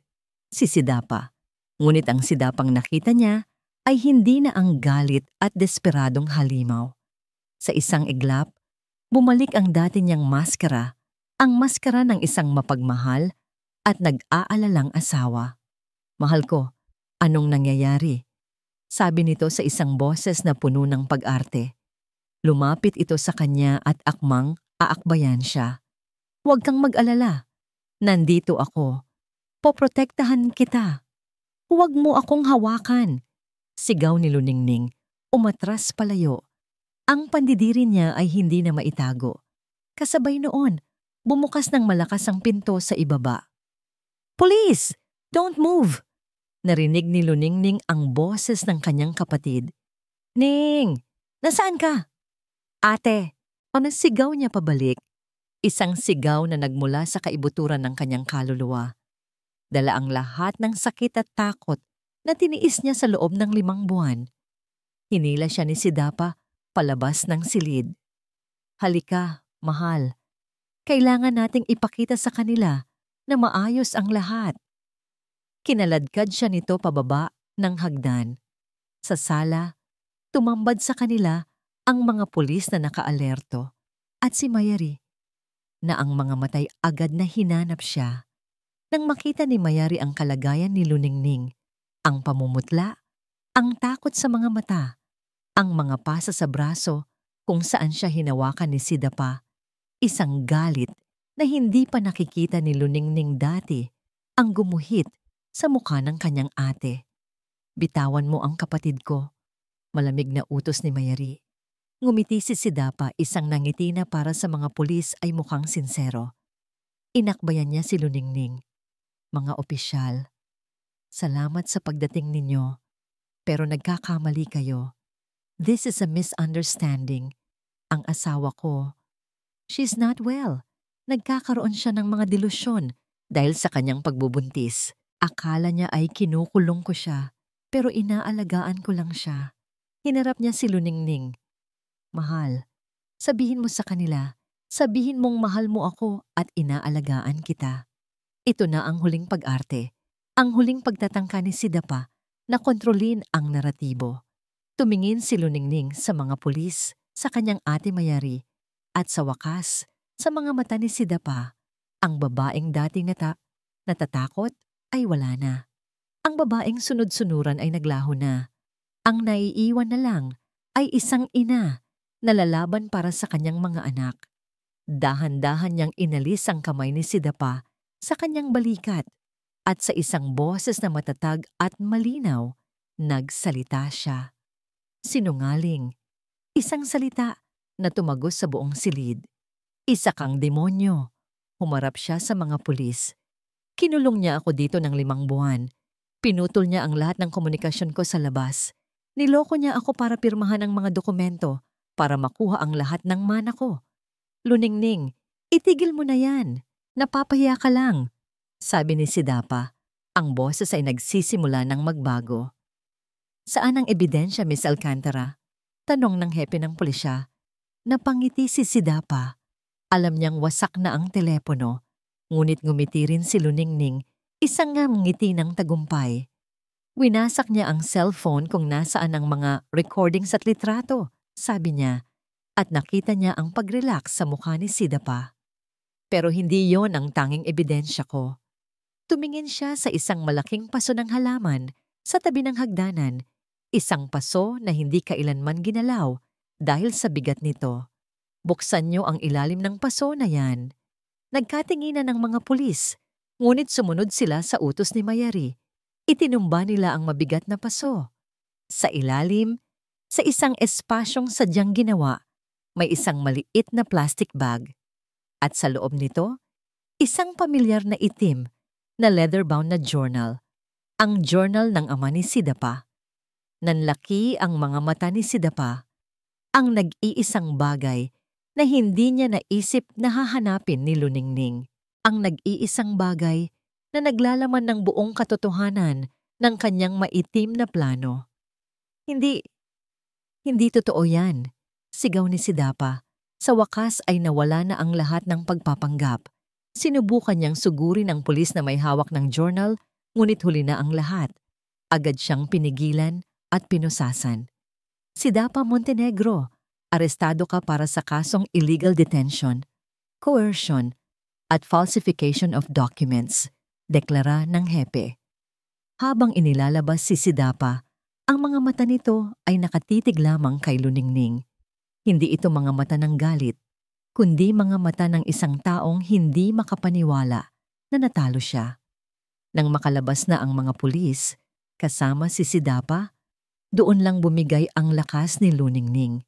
[SPEAKER 1] si Sidapa. Ngunit ang Sidapang nakita niya ay hindi na ang galit at desperadong halimaw. Sa isang iglap, bumalik ang dati niyang maskara, ang maskara ng isang mapagmahal at nag-aalalang asawa. Mahal ko, anong nangyayari? Sabi nito sa isang boses na puno ng pag-arte. Lumapit ito sa kanya at akmang aakbayan siya. Huwag kang mag-alala. Nandito ako. Poprotektahan kita. Huwag mo akong hawakan. Sigaw ni Luningning, umatras palayo. Ang pandidiri niya ay hindi na maitago. Kasabay noon, bumukas ng malakas ang pinto sa ibaba. Police! Don't move! Narinig ni Luningning ang boses ng kanyang kapatid. Ning! Nasaan ka? Ate! Sigaw niya pabalik. Isang sigaw na nagmula sa kaibuturan ng kanyang kaluluwa. Dala ang lahat ng sakit at takot na tiniis niya sa loob ng 5 buwan. Hinila siya ni Sidapa palabas ng silid. Halika, mahal. Kailangan nating ipakita sa kanila na maayos ang lahat. Kinaladkad siya nito pababa ng hagdan. Sa sala, tumambad sa kanila ang mga pulis na nakaalerto at si Mayari, na ang mga matay agad na hinanap siya. Nang makita ni Mayari ang kalagayan ni Luningning, ang pamumutla, ang takot sa mga mata, ang mga pasa sa braso kung saan siya hinawakan ni Sidapa, isang galit na hindi pa nakikita ni Luningning dati ang gumuhit sa mukha ng kanyang ate. "Bitawan mo ang kapatid ko," malamig na utos ni Mayari. Ngumiti si Sidapa, isang nangiti na para sa mga pulis ay mukhang sinsero. Inakbayan niya si Luningning. "Mga opisyal, salamat sa pagdating ninyo, pero nagkakamali kayo. This is a misunderstanding. Ang asawa ko, she's not well. Nagkakaroon siya ng mga delusyon dahil sa kanyang pagbubuntis. Akala niya ay kinukulong ko siya, pero inaalagaan ko lang siya." Hinarap niya si Luningning. "Mahal, sabihin mo sa kanila, sabihin mong mahal mo ako at inaalagaan kita." Ito na ang huling pag-arte, ang huling pagtatangka ni Sidapa na kontrolin ang naratibo. Tumingin si Luningning sa mga pulis, sa kanyang ate Mayari, at sa wakas, sa mga mata ni Sidapa. Ang babaeng dating natatakot ay wala na. Ang babaeng sunod-sunuran ay naglaho na. Ang naiiwan na lang ay isang ina na lalaban para sa kanyang mga anak. Dahan-dahan niyang inalis ang kamay ni Sidapa sa kanyang balikat at sa isang boses na matatag at malinaw, nagsalita siya. "Sinungaling." Isang salita na tumagos sa buong silid. "Isa kang demonyo." Humarap siya sa mga pulis. "Kinulong niya ako dito ng 5 buwan. Pinutol niya ang lahat ng komunikasyon ko sa labas. Niloko niya ako para pirmahan ang mga dokumento para makuha ang lahat ng mana ko. Luningning, itigil mo na yan. Napapahiya ka lang." Sabi ni Sidapa. Ang boses ay nagsisimula ng magbago. "Saan ang ebidensya, Miss Alcantara?" Tanong ng hepe ng pulisya. Napangiti si Sidapa. Alam niyang wasak na ang telepono, ngunit ngumiti rin si Luningning, isang ngiti ng tagumpay. Winasak niya ang cellphone kung nasaan ang mga recordings at litrato, sabi niya, at nakita niya ang pag-relax sa mukha ni Sidapa. "Pero hindi yon ang tanging ebidensya ko." Tumingin siya sa isang malaking paso ng halaman sa tabi ng hagdanan, isang paso na hindi kailanman ginalaw dahil sa bigat nito. "Buksan niyo ang ilalim ng paso na yan." Nagkatinginan ng mga pulis, ngunit sumunod sila sa utos ni Mayari. Itinumba nila ang mabigat na paso. Sa ilalim, sa isang espasyong sadyang ginawa, may isang maliit na plastic bag. At sa loob nito, isang pamilyar na itim na leather-bound na journal. Ang journal ng ama ni Sidapa. Nanlaki ang mga mata ni Sidapa. Ang nag-iisang bagay na hindi niya naisip na hahanapin ni Luningning. Ang nag-iisang bagay na naglalaman ng buong katotohanan ng kanyang maitim na plano. Hindi totoo yan," sigaw ni Sidapa. Sa wakas ay nawala na ang lahat ng pagpapanggap. Sinubukan niyang sugurin ang pulis na may hawak ng journal, ngunit huli na ang lahat. Agad siyang pinigilan at pinusasan. "Sidapa Montenegro, arestado ka para sa kasong illegal detention, coercion, at falsification of documents," deklara ng hepe. Habang inilalabas si Sidapa, ang mga mata nito ay nakatitig lamang kay Luningning. Hindi ito mga mata ng galit, kundi mga mata ng isang taong hindi makapaniwala na natalo siya. Nang makalabas na ang mga pulis, kasama si Sidapa, doon lang bumigay ang lakas ni Luningning.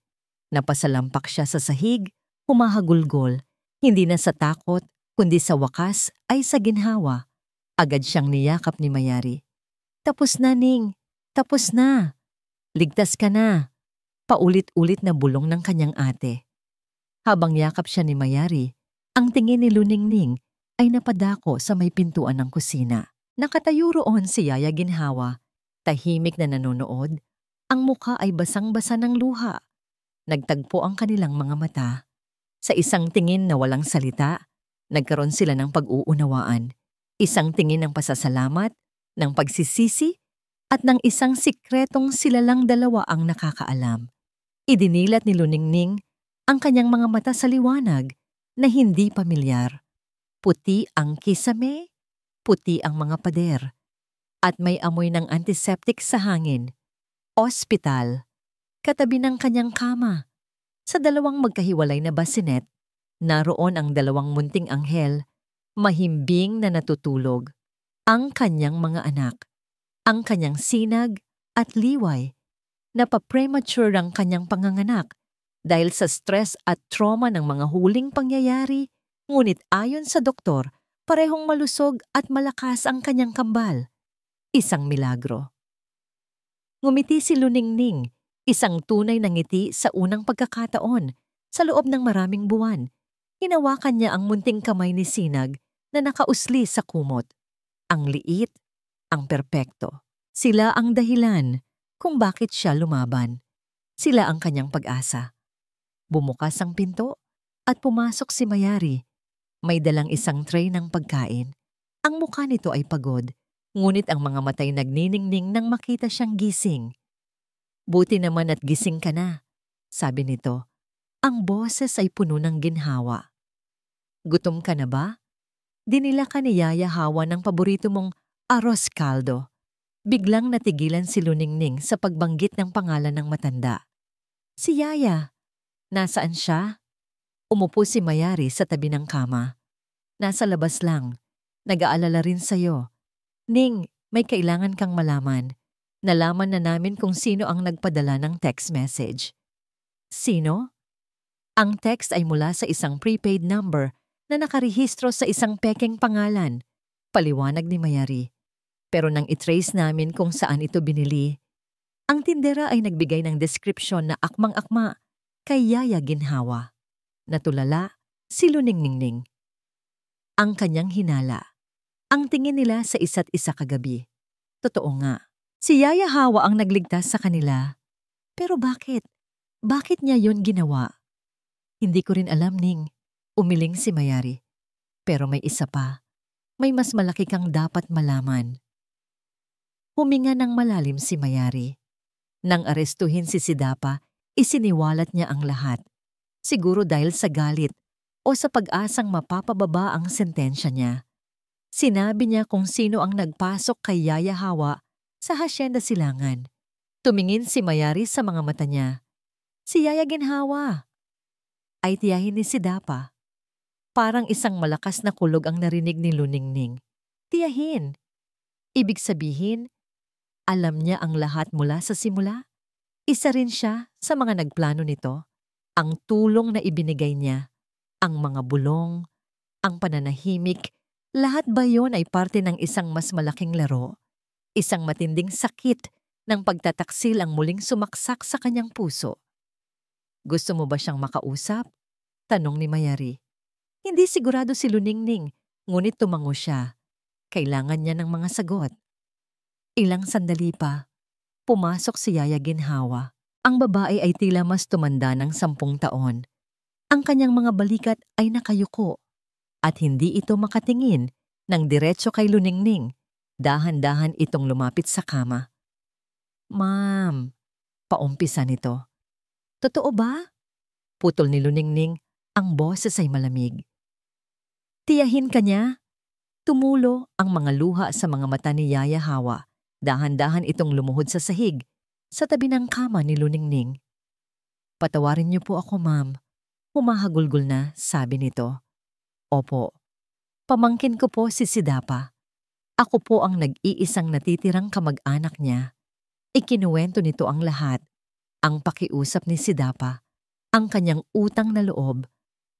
[SPEAKER 1] Napasalampak siya sa sahig, humahagulgol, hindi na sa takot, kundi sa wakas ay sa ginhawa. Agad siyang niyakap ni Mayari. "Tapos na, Ning. Tapos na. Ligtas ka na." Paulit-ulit na bulong ng kanyang ate. Habang yakap siya ni Mayari, ang tingin ni Luningning ay napadako sa may pintuan ng kusina. Nakatayo roon si Yaya Ginhawa, tahimik na nanonood. Ang mukha ay basang-basa ng luha. Nagtagpo ang kanilang mga mata. Sa isang tingin na walang salita, nagkaroon sila ng pag-uunawaan. Isang tingin ng pasasalamat, ng pagsisisi, at ng isang sikretong sila lang dalawa ang nakakaalam. Idinilat ni Luningning ang kanyang mga mata sa liwanag na hindi pamilyar. Puti ang kisame, puti ang mga pader, at may amoy ng antiseptic sa hangin. Ospital, katabi ng kanyang kama. Sa dalawang magkahiwalay na basinet, naroon ang dalawang munting anghel, mahimbing na natutulog. Ang kanyang mga anak, ang kanyang sinag at liway. Napapremature ang kanyang panganganak dahil sa stress at trauma ng mga huling pangyayari, ngunit ayon sa doktor, parehong malusog at malakas ang kanyang kambal. Isang milagro. Ngumiti si Luningning, isang tunay na ngiti sa unang pagkakataon, sa loob ng maraming buwan. Hinawakan niya ang munting kamay ni Sinag na nakausli sa kumot. Ang liit, ang perpekto. Sila ang dahilan kung bakit siya lumaban. Sila ang kanyang pag-asa. Bumukas ang pinto at pumasok si Mayari. May dalang isang tray ng pagkain. Ang mukha nito ay pagod, ngunit ang mga matay nagniningning nang makita siyang gising. Buti naman at gising ka na, sabi nito. Ang boses ay puno ng ginhawa. Gutom ka na ba? Dinila ka ni Yaya Hawa ng paborito mong arroz caldo. Biglang natigilan si Luningning sa pagbanggit ng pangalan ng matanda. Si Yaya. Nasaan siya? Umupo si Mayari sa tabi ng kama. Nasa labas lang. Nag-aalala rin sa'yo. Ning, may kailangan kang malaman. Nalaman na namin kung sino ang nagpadala ng text message. Sino? Ang text ay mula sa isang prepaid number na nakarehistro sa isang pekeng pangalan. Paliwanag ni Mayari. Pero nang itrace namin kung saan ito binili, ang tindera ay nagbigay ng description na akmang-akma kay Yaya Ginhawa. Natulala si Luningning. Ang kanyang hinala. Ang tingin nila sa isa't isa kagabi. Totoo nga, si Yaya Hawa ang nagligtas sa kanila. Pero bakit? Bakit niya yon ginawa? Hindi ko rin alam, Ning. Umiling si Mayari. Pero may isa pa. May mas malaki kang dapat malaman. Huminga ng malalim si Mayari. Nang arestuhin si Sidapa, isiniwalat niya ang lahat. Siguro dahil sa galit o sa pag-asang mapapababa ang sentensya niya. Sinabi niya kung sino ang nagpasok kay Yaya Hawa sa Hacienda Silangan. Tumingin si Mayari sa mga mata niya. Si Yaya Ginhawa. Ay tiyahin ni Sidapa. Parang isang malakas na kulog ang narinig ni Luningning. Tiyahin. Ibig sabihin, alam niya ang lahat mula sa simula. Isa rin siya sa mga nagplano nito. Ang tulong na ibinigay niya, ang mga bulong, ang pananahimik, lahat ba yon ay parte ng isang mas malaking laro? Isang matinding sakit ng pagtataksil ang muling sumaksak sa kanyang puso. Gusto mo ba siyang makausap? Tanong ni Mayari. Hindi sigurado si Luningning, ngunit tumango siya. Kailangan niya ng mga sagot. Ilang sandali pa, pumasok si Yaya Ginhawa. Ang babae ay tila mas tumanda ng 10 taon. Ang kanyang mga balikat ay nakayuko at hindi ito makatingin ng diretso kay Luningning. Dahan-dahan itong lumapit sa kama. Ma'am, paumpisa nito. Totoo ba? Putol ni Luningning, ang boses ay malamig. Tiyahin ka niya? Tumulo ang mga luha sa mga mata ni Yaya Hawa. Dahan-dahan itong lumuhod sa sahig, sa tabi ng kama ni Luningning. Patawarin niyo po ako, ma'am. Humahagulgol na, sabi nito. Opo. Pamangkin ko po si Sidapa. Ako po ang nag-iisang natitirang kamag-anak niya. Ikinuwento nito ang lahat. Ang pakiusap ni Sidapa, ang kanyang utang na loob,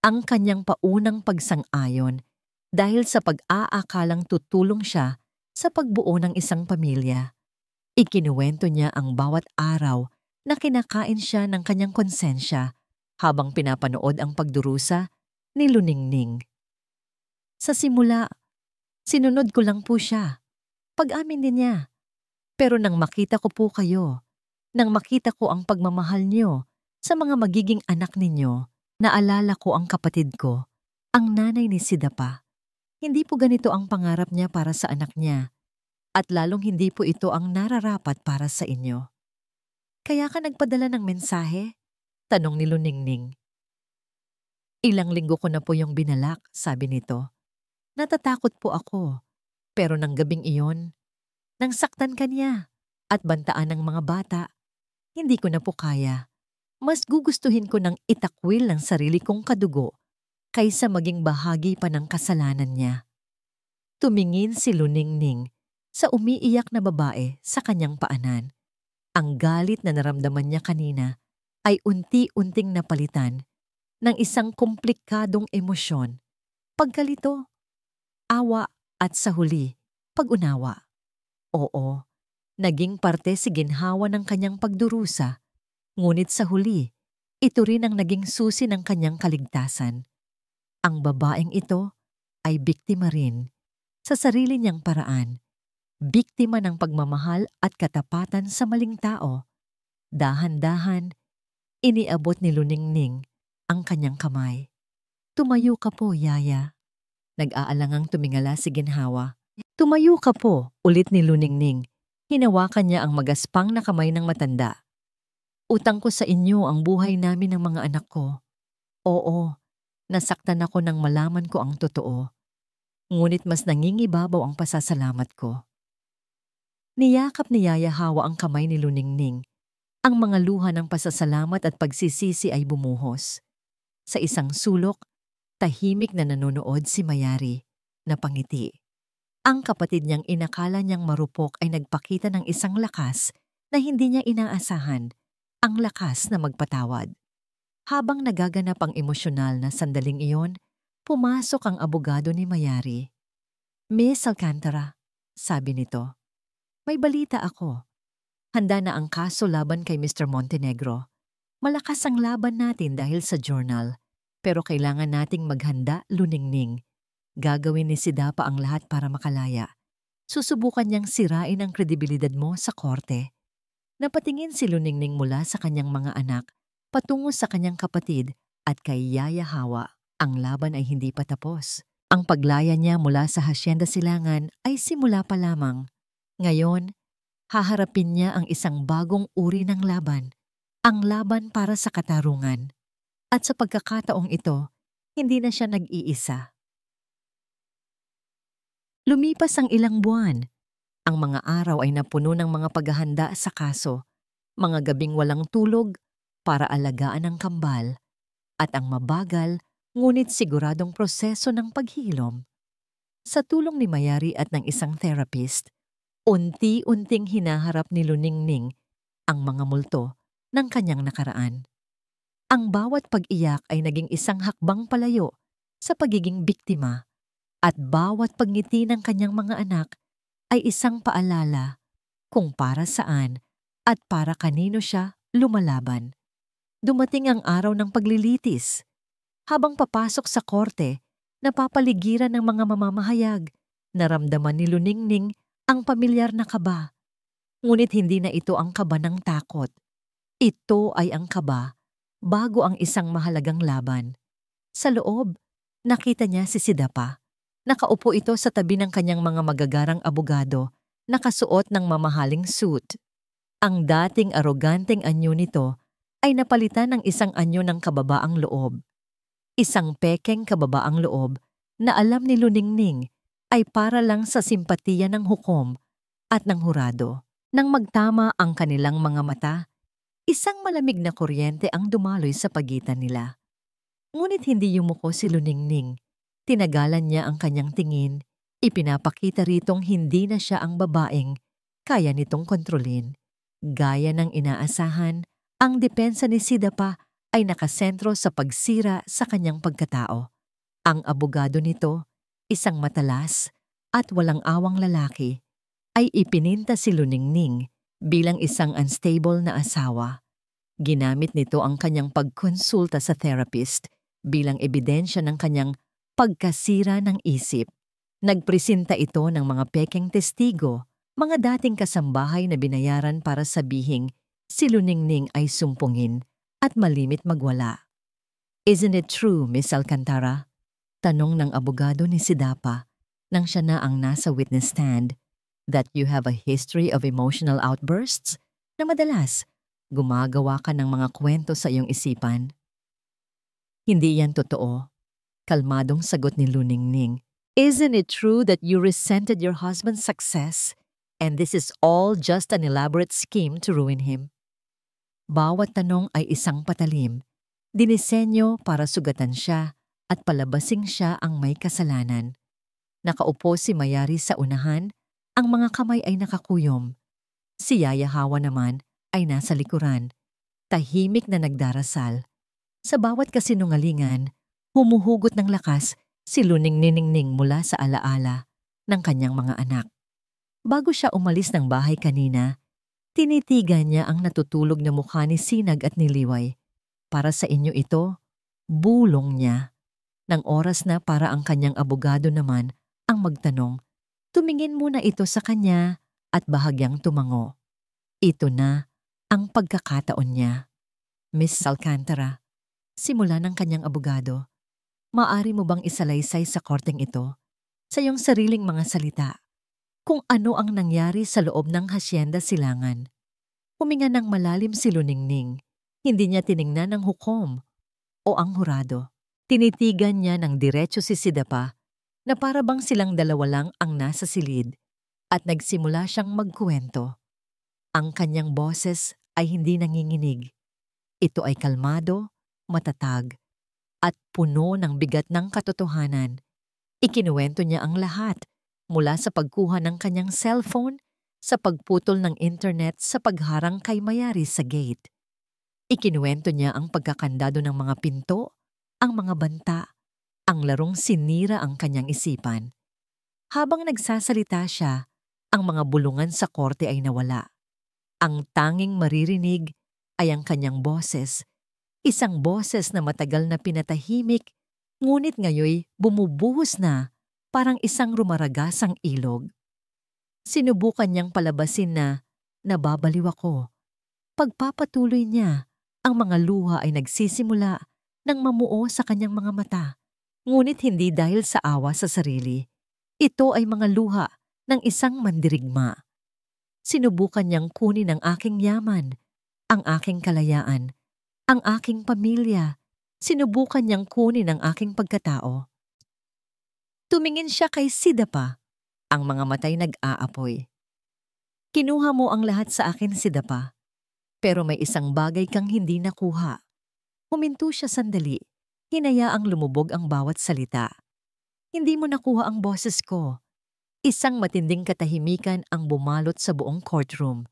[SPEAKER 1] ang kanyang paunang pagsang-ayon dahil sa pag-aakalang tutulong siya sa pagbuo ng isang pamilya. Ikinuwento niya ang bawat araw na kinakain siya ng kanyang konsensya habang pinapanood ang pagdurusa ni Luningning. Sa simula, sinunod ko lang po siya. Pag-amin din niya. Pero nang makita ko po kayo, nang makita ko ang pagmamahal niyo sa mga magiging anak ninyo, naalala ko ang kapatid ko, ang nanay ni Sidapa. Hindi po ganito ang pangarap niya para sa anak niya. At lalong hindi po ito ang nararapat para sa inyo. Kaya ka nagpadala ng mensahe? Tanong ni Luningning. Ilang linggo ko na po yung binalak, sabi nito. Natatakot po ako. Pero ng gabing iyon, nang saktan ka niya at bantaan ng mga bata, hindi ko na po kaya. Mas gugustuhin ko ng itakwil ng sarili kong kadugo kaysa maging bahagi pa ng kasalanan niya. Tumingin si Luningning sa umiiyak na babae sa kanyang paanan. Ang galit na naramdaman niya kanina ay unti-unting napalitan ng isang komplikadong emosyon. Pagkalito, awa at sa huli, pag-unawa. Oo, naging parte si ginhawa ng kanyang pagdurusa, ngunit sa huli, ito rin ang naging susi ng kanyang kaligtasan. Ang babaeng ito ay biktima rin sa sarili niyang paraan, biktima ng pagmamahal at katapatan sa maling tao. Dahan-dahan, iniabot ni Luningning ang kanyang kamay. Tumayo ka po, Yaya. Nag-aalangang tumingala si ginhawa. Tumayo ka po, ulit ni Luningning. Hinawakan niya ang magaspang na kamay ng matanda. Utang ko sa inyo ang buhay namin ng mga anak ko. Oo, nasaktan ako nang malaman ko ang totoo. Ngunit mas nangingibabaw ang pasasalamat ko. Niyakap ni Yaya Hawa ang kamay ni Luningning. Ang mga luha ng pasasalamat at pagsisisi ay bumuhos. Sa isang sulok, tahimik na nanonood si Mayari, napangiti. Ang kapatid niyang inakala niyang marupok ay nagpakita ng isang lakas na hindi niya inaasahan, ang lakas na magpatawad. Habang nagaganap ang emosyonal na sandaling iyon, pumasok ang abogado ni Mayari. Miss Alcantara, sabi nito, may balita ako. Handa na ang kaso laban kay Mr. Montenegro. Malakas ang laban natin dahil sa journal, pero kailangan nating maghanda, Luningning. Gagawin ni Sidapa ang lahat para makalaya. Susubukan niyang sirain ang kredibilidad mo sa korte. Napatingin si Luningning mula sa kanyang mga anak, patungo sa kanyang kapatid at kay Yaya Hawa. Ang laban ay hindi pa tapos. Ang paglaya niya mula sa Hacienda Silangan ay simula pa lamang. Ngayon, haharapin niya ang isang bagong uri ng laban, ang laban para sa katarungan. At sa pagkakataong ito, hindi na siya nag-iisa. Lumipas ang ilang buwan. Ang mga araw ay napuno ng mga paghahanda sa kaso, mga gabing walang tulog para alagaan ang kambal, at ang mabagal ngunit siguradong proseso ng paghilom. Sa tulong ni Mayari at ng isang therapist, unti-unting hinaharap ni Luningning ang mga multo ng kanyang nakaraan. Ang bawat pag-iyak ay naging isang hakbang palayo sa pagiging biktima at bawat pagngiti ng kanyang mga anak ay isang paalala kung para saan at para kanino siya lumalaban. Dumating ang araw ng paglilitis. Habang papasok sa korte, napapaligiran ng mga mamamahayag. Naramdaman ni Luningning ang pamilyar na kaba. Ngunit hindi na ito ang kaba ng takot. Ito ay ang kaba bago ang isang mahalagang laban. Sa loob, nakita niya si Sidapa. Nakaupo ito sa tabi ng kanyang mga magagarang abogado, nakasuot ng mamahaling suit. Ang dating aroganteng anyo nito ay napalitan ng isang anyo ng kababaang loob. Isang pekeng kababaang loob na alam ni Luningning ay para lang sa simpatiya ng hukom at ng hurado. Nang magtama ang kanilang mga mata, isang malamig na kuryente ang dumaloy sa pagitan nila. Ngunit hindi yumuko si Luningning. Tinagalan niya ang kanyang tingin. Ipinapakita ritong hindi na siya ang babaeng kaya nitong kontrolin. Gaya ng inaasahan, ang depensa ni Sidapa ay nakasentro sa pagsira sa kanyang pagkatao. Ang abogado nito, isang matalas at walang awang lalaki, ay ipininta si Luningning bilang isang unstable na asawa. Ginamit nito ang kanyang pagkonsulta sa therapist bilang ebidensya ng kanyang pagkasira ng isip. Nagpresenta ito ng mga pekeng testigo, mga dating kasambahay na binayaran para sabihing si Luningning ay sumpungin at malimit magwala. Isn't it true, Miss Alcantara? Tanong ng abogado ni Sidapa nang siya na ang nasa witness stand, that you have a history of emotional outbursts na madalas gumagawa ka ng mga kwento sa iyong isipan. Hindi yan totoo. Kalmadong sagot ni Luningning. Isn't it true that you resented your husband's success and this is all just an elaborate scheme to ruin him? Bawat tanong ay isang patalim, dinisenyo para sugatan siya at palabasing siya ang may kasalanan. Nakaupo si Mayari sa unahan, ang mga kamay ay nakakuyom. Si Yaya Hawa naman ay nasa likuran, tahimik na nagdarasal. Sa bawat kasinungalingan, humuhugot ng lakas si Luning Niningning mula sa alaala ng kanyang mga anak. Bago siya umalis ng bahay kanina, tinitigan niya ang natutulog na mukha ni Sinag at ni Liway. Para sa inyo ito, bulong niya. Nang oras na para ang kanyang abogado naman ang magtanong, tumingin muna ito sa kanya at bahagyang tumango. Ito na ang pagkakataon niya. Miss Alcantara, simula ng kanyang abogado, maaari mo bang isalaysay sa korteng ito, sa iyong sariling mga salita, kung ano ang nangyari sa loob ng Hacienda Silangan? Huminga ng malalim si Luningning. Hindi niya tiningnan ang hukom o ang hurado. Tinitigan niya ng diretso si Sidapa na para bang silang dalawa lang ang nasa silid at nagsimula siyang magkuwento. Ang kanyang boses ay hindi nanginginig. Ito ay kalmado, matatag, at puno ng bigat ng katotohanan. Ikinuwento niya ang lahat mula sa pagkuha ng kanyang cellphone, sa pagputol ng internet sa pagharang kay Mayari sa gate. Ikinuwento niya ang pagkakandado ng mga pinto, ang mga banta, ang larong sinira ang kanyang isipan. Habang nagsasalita siya, ang mga bulungan sa korte ay nawala. Ang tanging maririnig ay ang kanyang boses, isang boses na matagal na pinatahimik, ngunit ngayoy bumubuhos na parang isang rumaragasang ilog. Sinubukan niyang palabasin na nababaliw ako. Pagpapatuloy niya, ang mga luha ay nagsisimula ng mamuo sa kanyang mga mata, ngunit hindi dahil sa awa sa sarili. Ito ay mga luha ng isang mandirigma. Sinubukan niyang kunin ang aking yaman, ang aking kalayaan, ang aking pamilya. Sinubukan niyang kunin ang aking pagkatao. Tumingin siya kay Sidapa. Ang mga matay nag-aapoy. Kinuha mo ang lahat sa akin, Sidapa. Pero may isang bagay kang hindi nakuha. Huminto siya sandali. Hinayaang lumubog ang bawat salita. Hindi mo nakuha ang boses ko. Isang matinding katahimikan ang bumalot sa buong courtroom.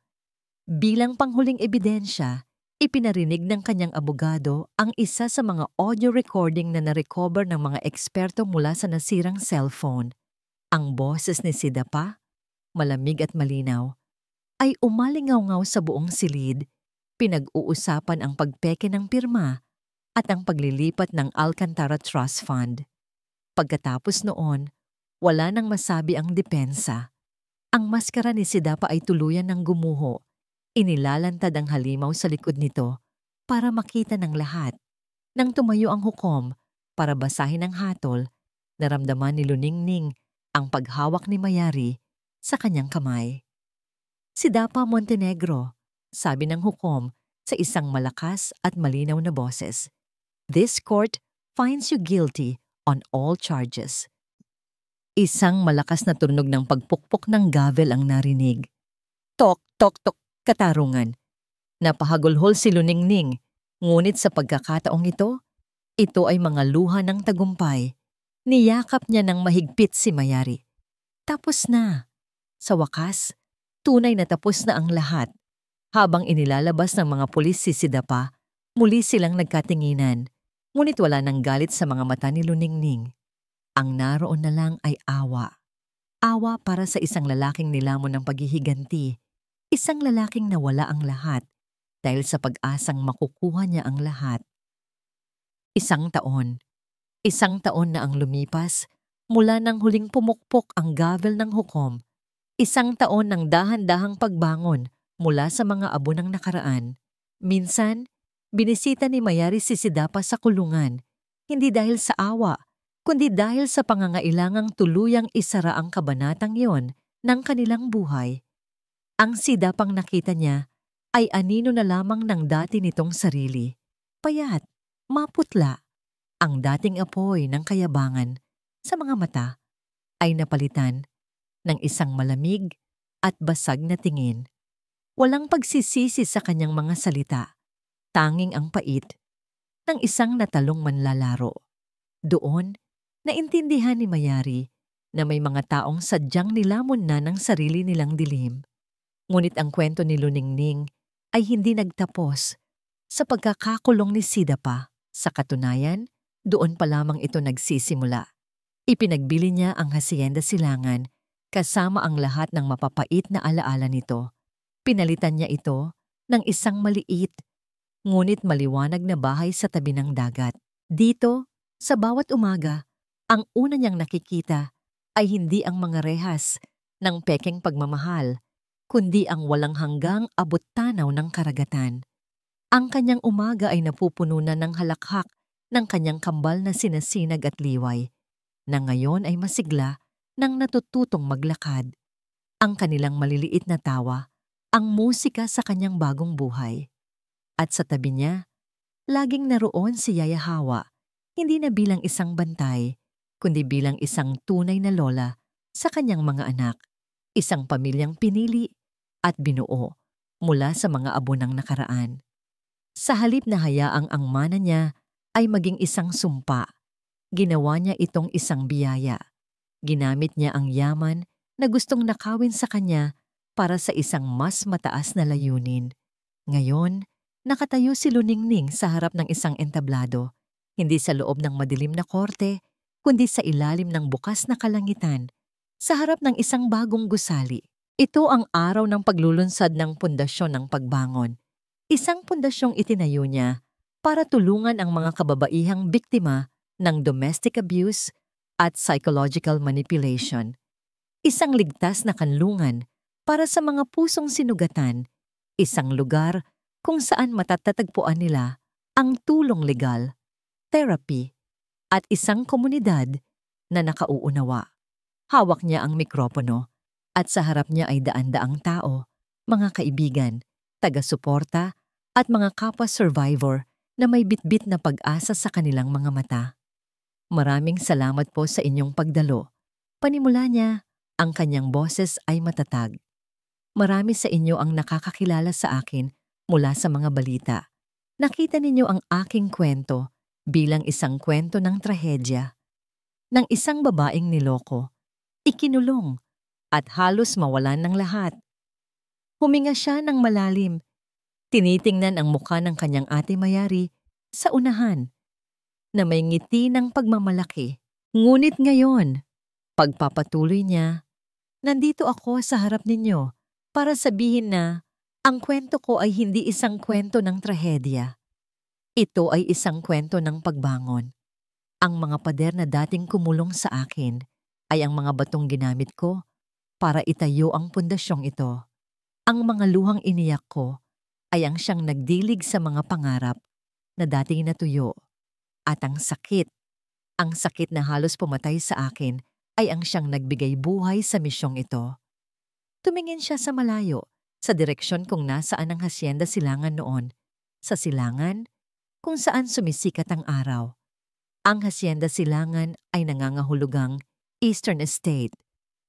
[SPEAKER 1] Bilang panghuling ebidensya, ipinarinig ng kanyang abogado ang isa sa mga audio recording na narecover ng mga eksperto mula sa nasirang cellphone. Ang boses ni Sidapa, malamig at malinaw, ay umalingaw-ngaw sa buong silid. Pinag-uusapan ang pagpeke ng pirma at ang paglilipat ng Alcantara Trust Fund. Pagkatapos noon, wala nang masabi ang depensa. Ang maskara ni Sidapa ay tuluyan ng gumuho. Inilalantad ang halimaw sa likod nito para makita ng lahat. Nang tumayo ang hukom para basahin ang hatol, naramdaman ni Luningning ang paghawak ni Mayari sa kanyang kamay. Sidapa Montenegro, sabi ng hukom sa isang malakas at malinaw na boses. This court finds you guilty on all charges. Isang malakas na tunog ng pagpukpok ng gavel ang narinig. Tok, tok, tok, katarungan. Napahagulhol si Luningning, ngunit sa pagkakataong ito ay mga luha ng tagumpay. Niyakap niya ng mahigpit si Mayari. Tapos na. Sa wakas, tunay na tapos na ang lahat. Habang inilalabas ng mga pulis si Sidapa, muli silang nagkatinginan, ngunit wala nang galit sa mga mata ni Luningning. Ang naroon na lang ay awa. Awa para sa isang lalaking nilamon ng paghihiganti, isang lalaking nawala ang lahat dahil sa pag-asang makukuha niya ang lahat. Isang taon na ang lumipas mula nang huling pumukpok ang gavel ng hukom. Isang taon ng dahan-dahang pagbangon mula sa mga abo ng nakaraan. Minsan, binisita ni Mayari si Sidapa sa kulungan, hindi dahil sa awa, kundi dahil sa pangangailangang tuluyang isara ang kabanatang iyon ng kanilang buhay. Ang Sidapang nakita niya ay anino na lamang ng dati nitong sarili. Payat, maputla, ang dating apoy ng kayabangan sa mga mata, ay napalitan ng isang malamig at basag na tingin. Walang pagsisisi sa kanyang mga salita, tanging ang pait ng isang natalong manlalaro. Doon, naintindihan ni Mayari na may mga taong sadyang nilamon na ng sarili nilang dilim. Ngunit ang kwento ni Luningning ay hindi nagtapos sa pagkakakulong ni Sidapa. Sa katunayan, doon pa lamang ito nagsisimula. Ipinagbili niya ang Hacienda Silangan kasama ang lahat ng mapapait na alaala nito. Pinalitan niya ito ng isang maliit, ngunit maliwanag na bahay sa tabi ng dagat. Dito, sa bawat umaga, ang una niyang nakikita ay hindi ang mga rehas ng pekeng pagmamahal, kundi ang walang hanggang abot-tanaw ng karagatan. Ang kanyang umaga ay napupuno na ng halakhak ng kanyang kambal na sinasinag at liway, na ngayon ay masigla ng natututong maglakad. Ang kanilang maliliit na tawa, ang musika sa kanyang bagong buhay. At sa tabi niya, laging naroon si Yaya Hawa, hindi na bilang isang bantay, kundi bilang isang tunay na lola sa kanyang mga anak, isang pamilyang pinili at binuo mula sa mga abunang nakaraan. Sa halip na hayaang ang mana niya ay maging isang sumpa, ginawa niya itong isang biyaya. Ginamit niya ang yaman na gustong nakawin sa kanya para sa isang mas mataas na layunin. Ngayon, nakatayo si Luningning sa harap ng isang entablado, hindi sa loob ng madilim na korte, kundi sa ilalim ng bukas na kalangitan, sa harap ng isang bagong gusali. Ito ang araw ng paglulunsad ng pundasyon ng pagbangon. Isang pundasyong itinayo niya para tulungan ang mga kababaihang biktima ng domestic abuse at psychological manipulation. Isang ligtas na kanlungan para sa mga pusong sinugatan, isang lugar kung saan matatatagpuan nila ang tulong legal, therapy, at isang komunidad na nakauunawa. Hawak niya ang mikropono at sa harap niya ay daan-daang tao, mga kaibigan, taga-suporta at mga kapwa-survivor na may bitbit na pag-asa sa kanilang mga mata. Maraming salamat po sa inyong pagdalo. Panimula niya, ang kanyang boses ay matatag. Marami sa inyo ang nakakakilala sa akin mula sa mga balita. Nakita ninyo ang aking kwento bilang isang kwento ng trahedya, ng isang babaeng niloko, ikinulong, at halos mawalan ng lahat. Huminga siya ng malalim. Tinitingnan ang mukha ng kanyang ate Mayari sa unahan, na may ngiti ng pagmamalaki. Ngunit ngayon, pagpapatuloy niya, nandito ako sa harap ninyo para sabihin na ang kwento ko ay hindi isang kwento ng trahedya. Ito ay isang kwento ng pagbangon. Ang mga pader na dating kumulong sa akin ay ang mga batong ginamit ko para itayo ang pundasyong ito. Ang mga luhang iniyak ko ay ang siyang nagdilig sa mga pangarap na dating natuyo. At ang sakit na halos pumatay sa akin ay ang siyang nagbigay buhay sa misyong ito. Tumingin siya sa malayo, sa direksyon kung nasaan ang Hacienda Silangan noon, sa Silangan kung saan sumisikat ang araw. Ang Hacienda Silangan ay nangangahulugang Eastern Estate,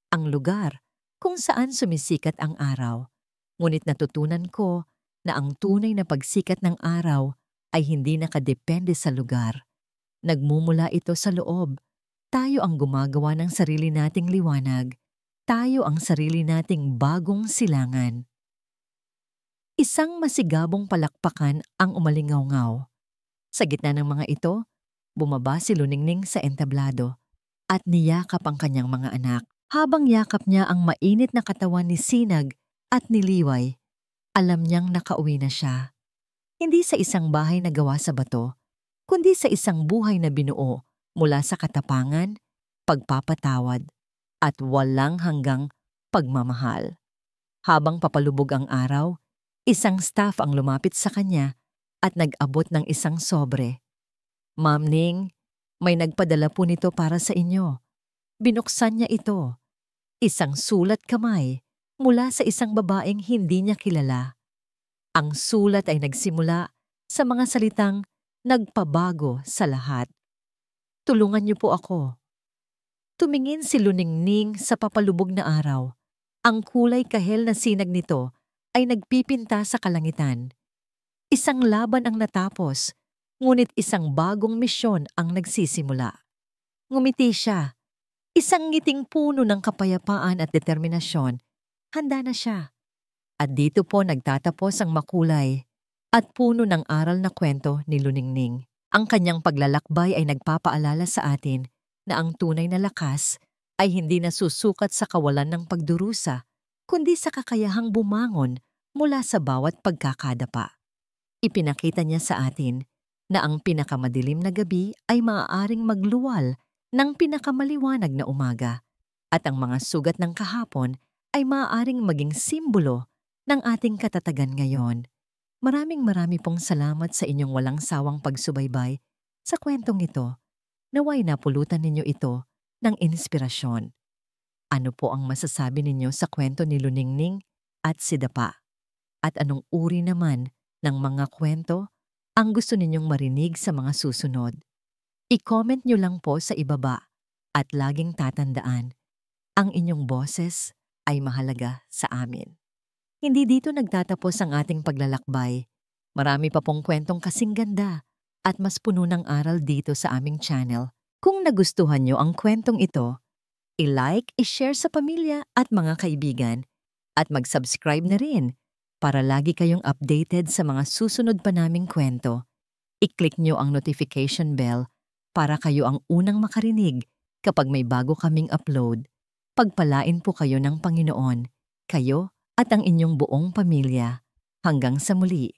[SPEAKER 1] ang lugar kung saan sumisikat ang araw. Ngunit natutunan ko na ang tunay na pagsikat ng araw ay hindi nakadepende sa lugar. Nagmumula ito sa loob. Tayo ang gumagawa ng sarili nating liwanag. Tayo ang sarili nating bagong silangan. Isang masigabong palakpakan ang umalingaw-ngaw. Sa gitna ng mga ito, bumaba si Luningning sa entablado at niyakap ang kanyang mga anak. Habang yakap niya ang mainit na katawan ni Sinag at ni Liway, alam niyang nakauwi na siya. Hindi sa isang bahay na gawa sa bato, kundi sa isang buhay na binuo mula sa katapangan, pagpapatawad, at walang hanggang pagmamahal. Habang papalubog ang araw, isang staff ang lumapit sa kanya at nag-abot ng isang sobre. "Ma'am Ning, may nagpadala po nito para sa inyo." Binuksan niya ito. Isang sulat kamay mula sa isang babaeng hindi niya kilala. Ang sulat ay nagsimula sa mga salitang nagpabago sa lahat. "Tulungan niyo po ako." Tumingin si Luningning sa papalubog na araw. Ang kulay kahel na sinag nito ay nagpipinta sa kalangitan. Isang laban ang natapos, ngunit isang bagong misyon ang nagsisimula. Ngumiti siya. Isang ngiting puno ng kapayapaan at determinasyon. Handa na siya. At dito po nagtatapos ang makulay at puno ng aral na kwento ni Luningning. Ang kanyang paglalakbay ay nagpapaalala sa atin na ang tunay na lakas ay hindi nasusukat sa kawalan ng pagdurusa, kundi sa kakayahang bumangon mula sa bawat pagkakadapa. Ipinakita niya sa atin na ang pinakamadilim na gabi ay maaaring magluwal ng pinakamaliwanag na umaga at ang mga sugat ng kahapon ay maaaring maging simbolo ng ating katatagan ngayon. Marami pong salamat sa inyong walang sawang pagsubaybay sa kwentong ito. Naway napulutan ninyo ito ng inspirasyon. Ano po ang masasabi ninyo sa kwento ni Luningning at si Dapa? At anong uri naman ng mga kwento ang gusto ninyong marinig sa mga susunod? I-comment nyo lang po sa ibaba at laging tatandaan, ang inyong boses ay mahalaga sa amin. Hindi dito nagtatapos ang ating paglalakbay. Marami pa pong kwentong kasing ganda at mas puno ng aral dito sa aming channel. Kung nagustuhan nyo ang kwentong ito, i-like, i-share sa pamilya at mga kaibigan at mag-subscribe na rin para lagi kayong updated sa mga susunod pa naming kwento. I-click nyo ang notification bell para kayo ang unang makarinig kapag may bago kaming upload. Pagpalain po kayo ng Panginoon, kayo at ang inyong buong pamilya. Hanggang sa muli.